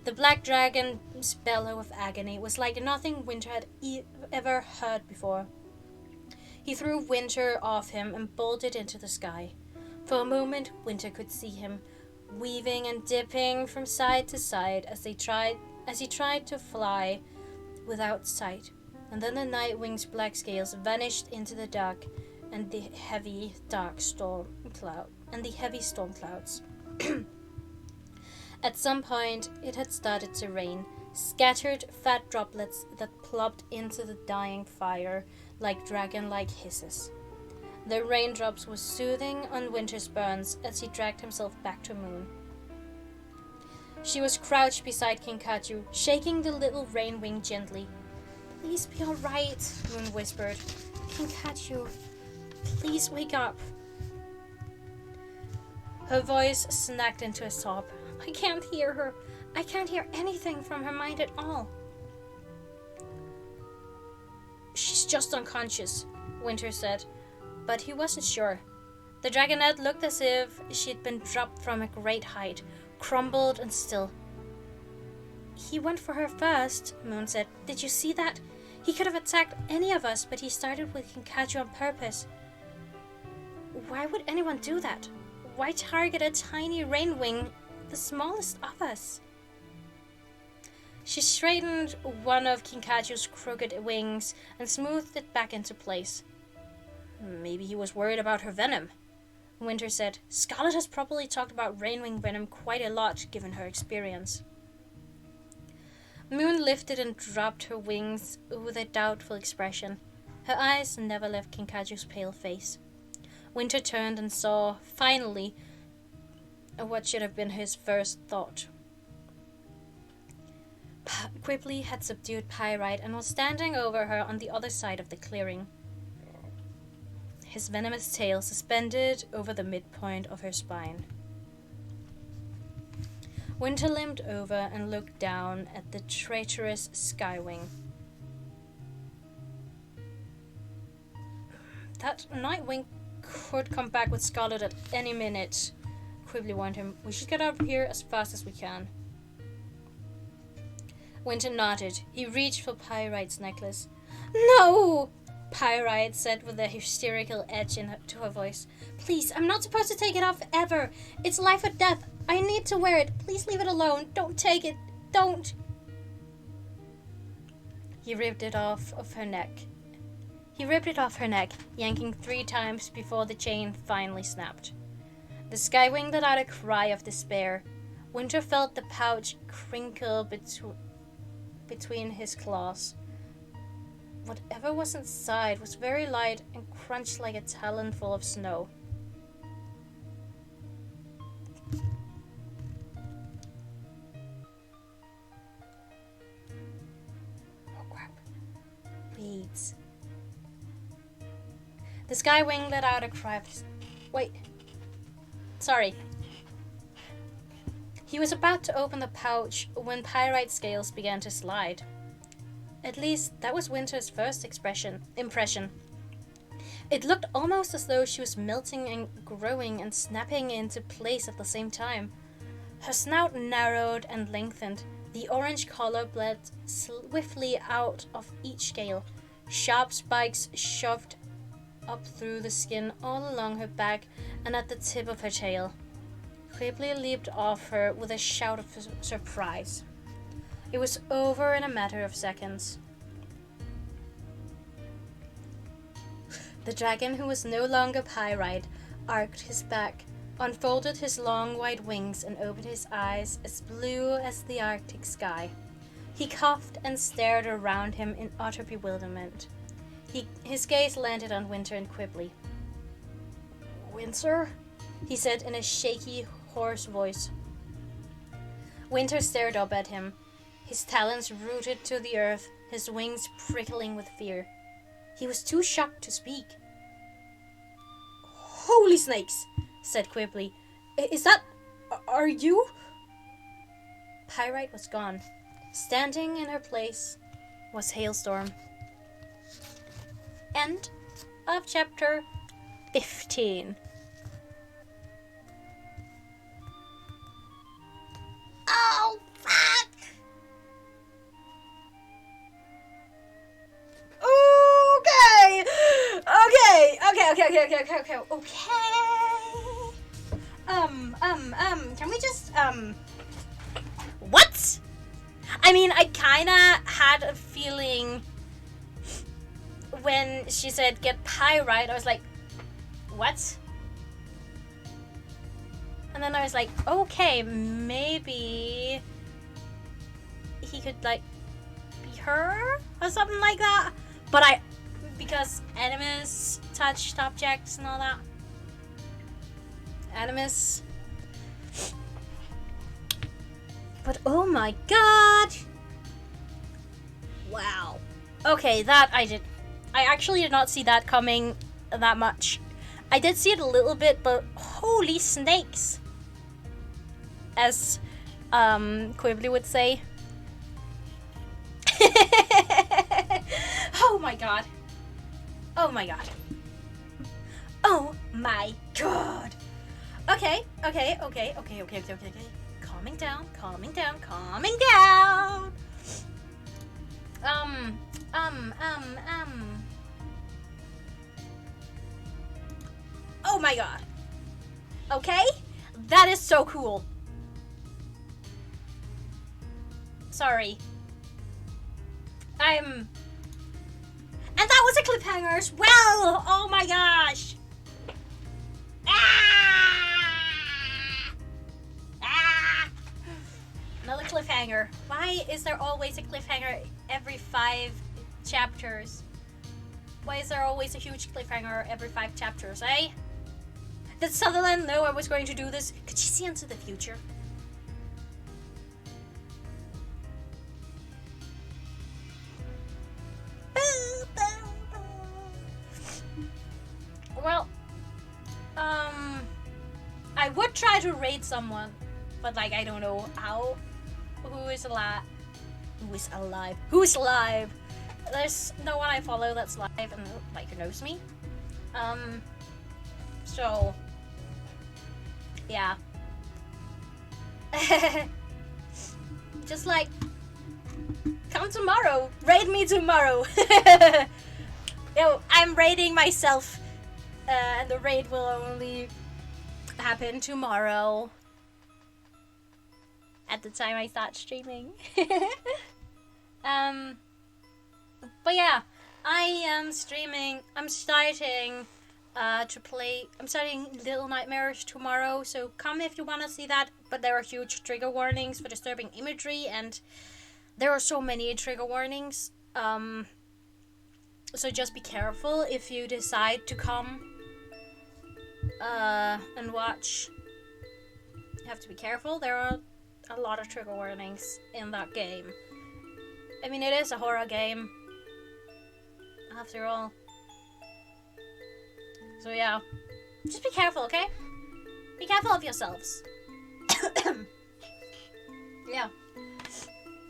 The black dragon's bellow of agony was like nothing Winter had ever heard before. He threw Winter off him and bolted into the sky. For a moment, Winter could see him, weaving and dipping from side to side as he tried to fly without sight. And then the Nightwing's black scales vanished into the dark and the heavy storm clouds. At some point, it had started to rain, scattered fat droplets that plopped into the dying fire like dragon-like hisses. The raindrops were soothing on Winter's burns as he dragged himself back to Moon. She was crouched beside Kinkajou, shaking the little rainwing gently. "Please be all right," Moon whispered. "Kinkajou, please wake up." Her voice snapped into a sob. "I can't hear her. I can't hear anything from her mind at all." "She's just unconscious," Winter said, but he wasn't sure. The dragonette looked as if she'd been dropped from a great height, crumbled and still. "He went for her first," Moon said. "Did you see that? He could have attacked any of us, but he started with Kinkajou on purpose." "Why would anyone do that? Why target a tiny rainwing, the smallest of us?" She straightened one of Kinkajou's crooked wings and smoothed it back into place. "Maybe he was worried about her venom," Winter said. "Scarlet has probably talked about rainwing venom quite a lot, given her experience." Moon lifted and dropped her wings with a doubtful expression. Her eyes never left Kinkaju's pale face. Winter turned and saw, finally, what should have been his first thought. Quibbly had subdued Pyrite and was standing over her on the other side of the clearing, his venomous tail suspended over the midpoint of her spine. Winter limped over and looked down at the traitorous Skywing. That Nightwing could come back with Scarlet at any minute, Quibbly warned him. We should get out of here as fast as we can. Winter nodded. He reached for Pyrite's necklace. No! Pyrite said with a hysterical edge to her voice. Please, I'm not supposed to take it off ever. It's life or death. I need to wear it. Please leave it alone. Don't take it. Don't. He ripped it off her neck, yanking 3 times before the chain finally snapped. The Skywing let out a cry of despair. Winter felt the pouch crinkle between his claws. Whatever was inside was very light and crunched like a talon full of snow. Oh crap. Beads. The Skywing let out a cry of... Wait. Sorry. He was about to open the pouch when Pyrite's scales began to slide. At least, that was Winter's first impression. It looked almost as though she was melting and growing and snapping into place at the same time. Her snout narrowed and lengthened. The orange color bled swiftly out of each scale. Sharp spikes shoved up through the skin all along her back and at the tip of her tail. Quibbly leaped off her with a shout of surprise. It was over in a matter of seconds. The dragon, who was no longer Pyrite, arched his back, unfolded his long white wings, and opened his eyes as blue as the Arctic sky. He coughed and stared around him in utter bewilderment. His gaze landed on Winter and Quibbly. "Winter?" he said in a shaky, hoarse voice. Winter stared up at him, his talons rooted to the earth, his wings prickling with fear. He was too shocked to speak. "Holy snakes!" said Quibbly. "Is that... are you?" Pyrite was gone. Standing in her place was Hailstorm. End of chapter 15. Oh, fuck! Okay. Can we just, what? I mean, I kinda had a feeling when she said get Pyrite, I was like, what? And then I was like, okay, maybe he could, like, be her or something like that. But because Animus touched objects and all that. Animus. But oh my god! Wow. Okay, that I actually did not see that coming that much. I did see it a little bit, but holy snakes! As Quibbly would say. Oh my god. Oh my god. Oh my god. Okay. Calming down. Oh my god. Okay? That is so cool. Sorry. And that was a cliffhanger as well! Oh my gosh! Another cliffhanger. cliffhanger? Why is there always a cliffhanger every 5 chapters? Why is there always a huge cliffhanger every 5 chapters, eh? Did Sutherland know I was going to do this? Could she see into the future? Well, I would try to raid someone, but like I don't know how. Who is alive? Who is alive? Who's alive? There's no one I follow that's live and like who knows me. So yeah. Just like come tomorrow. Raid me tomorrow. Yo, I'm raiding myself. And the raid will only happen tomorrow. At the time I start streaming. But yeah, I am streaming. I'm starting I'm starting Little Nightmares tomorrow, so come if you want to see that. But there are huge trigger warnings for disturbing imagery, and there are so many trigger warnings. So just be careful if you decide to come and watch. You have to be careful. There are a lot of trigger warnings in that game. I mean, it is a horror game, after all. So yeah, just be careful, okay? Be careful of yourselves. Yeah.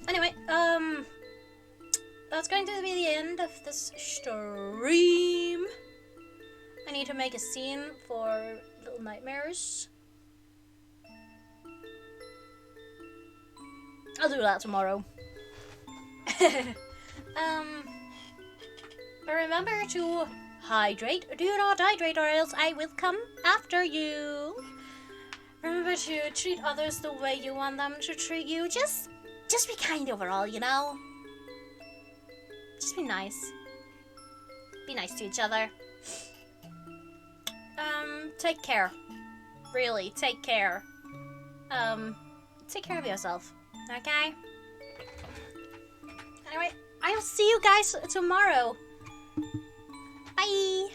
Anyway, that's going to be the end of this stream. I need to make a scene for Little Nightmares. I'll do that tomorrow. But remember to hydrate. Do not hydrate or else I will come after you. Remember to treat others the way you want them to treat you. Just be kind overall, you know? Just be nice. Be nice to each other. Take care. Really, take care. Take care of yourself. Okay? Anyway, I'll see you guys tomorrow. Bye!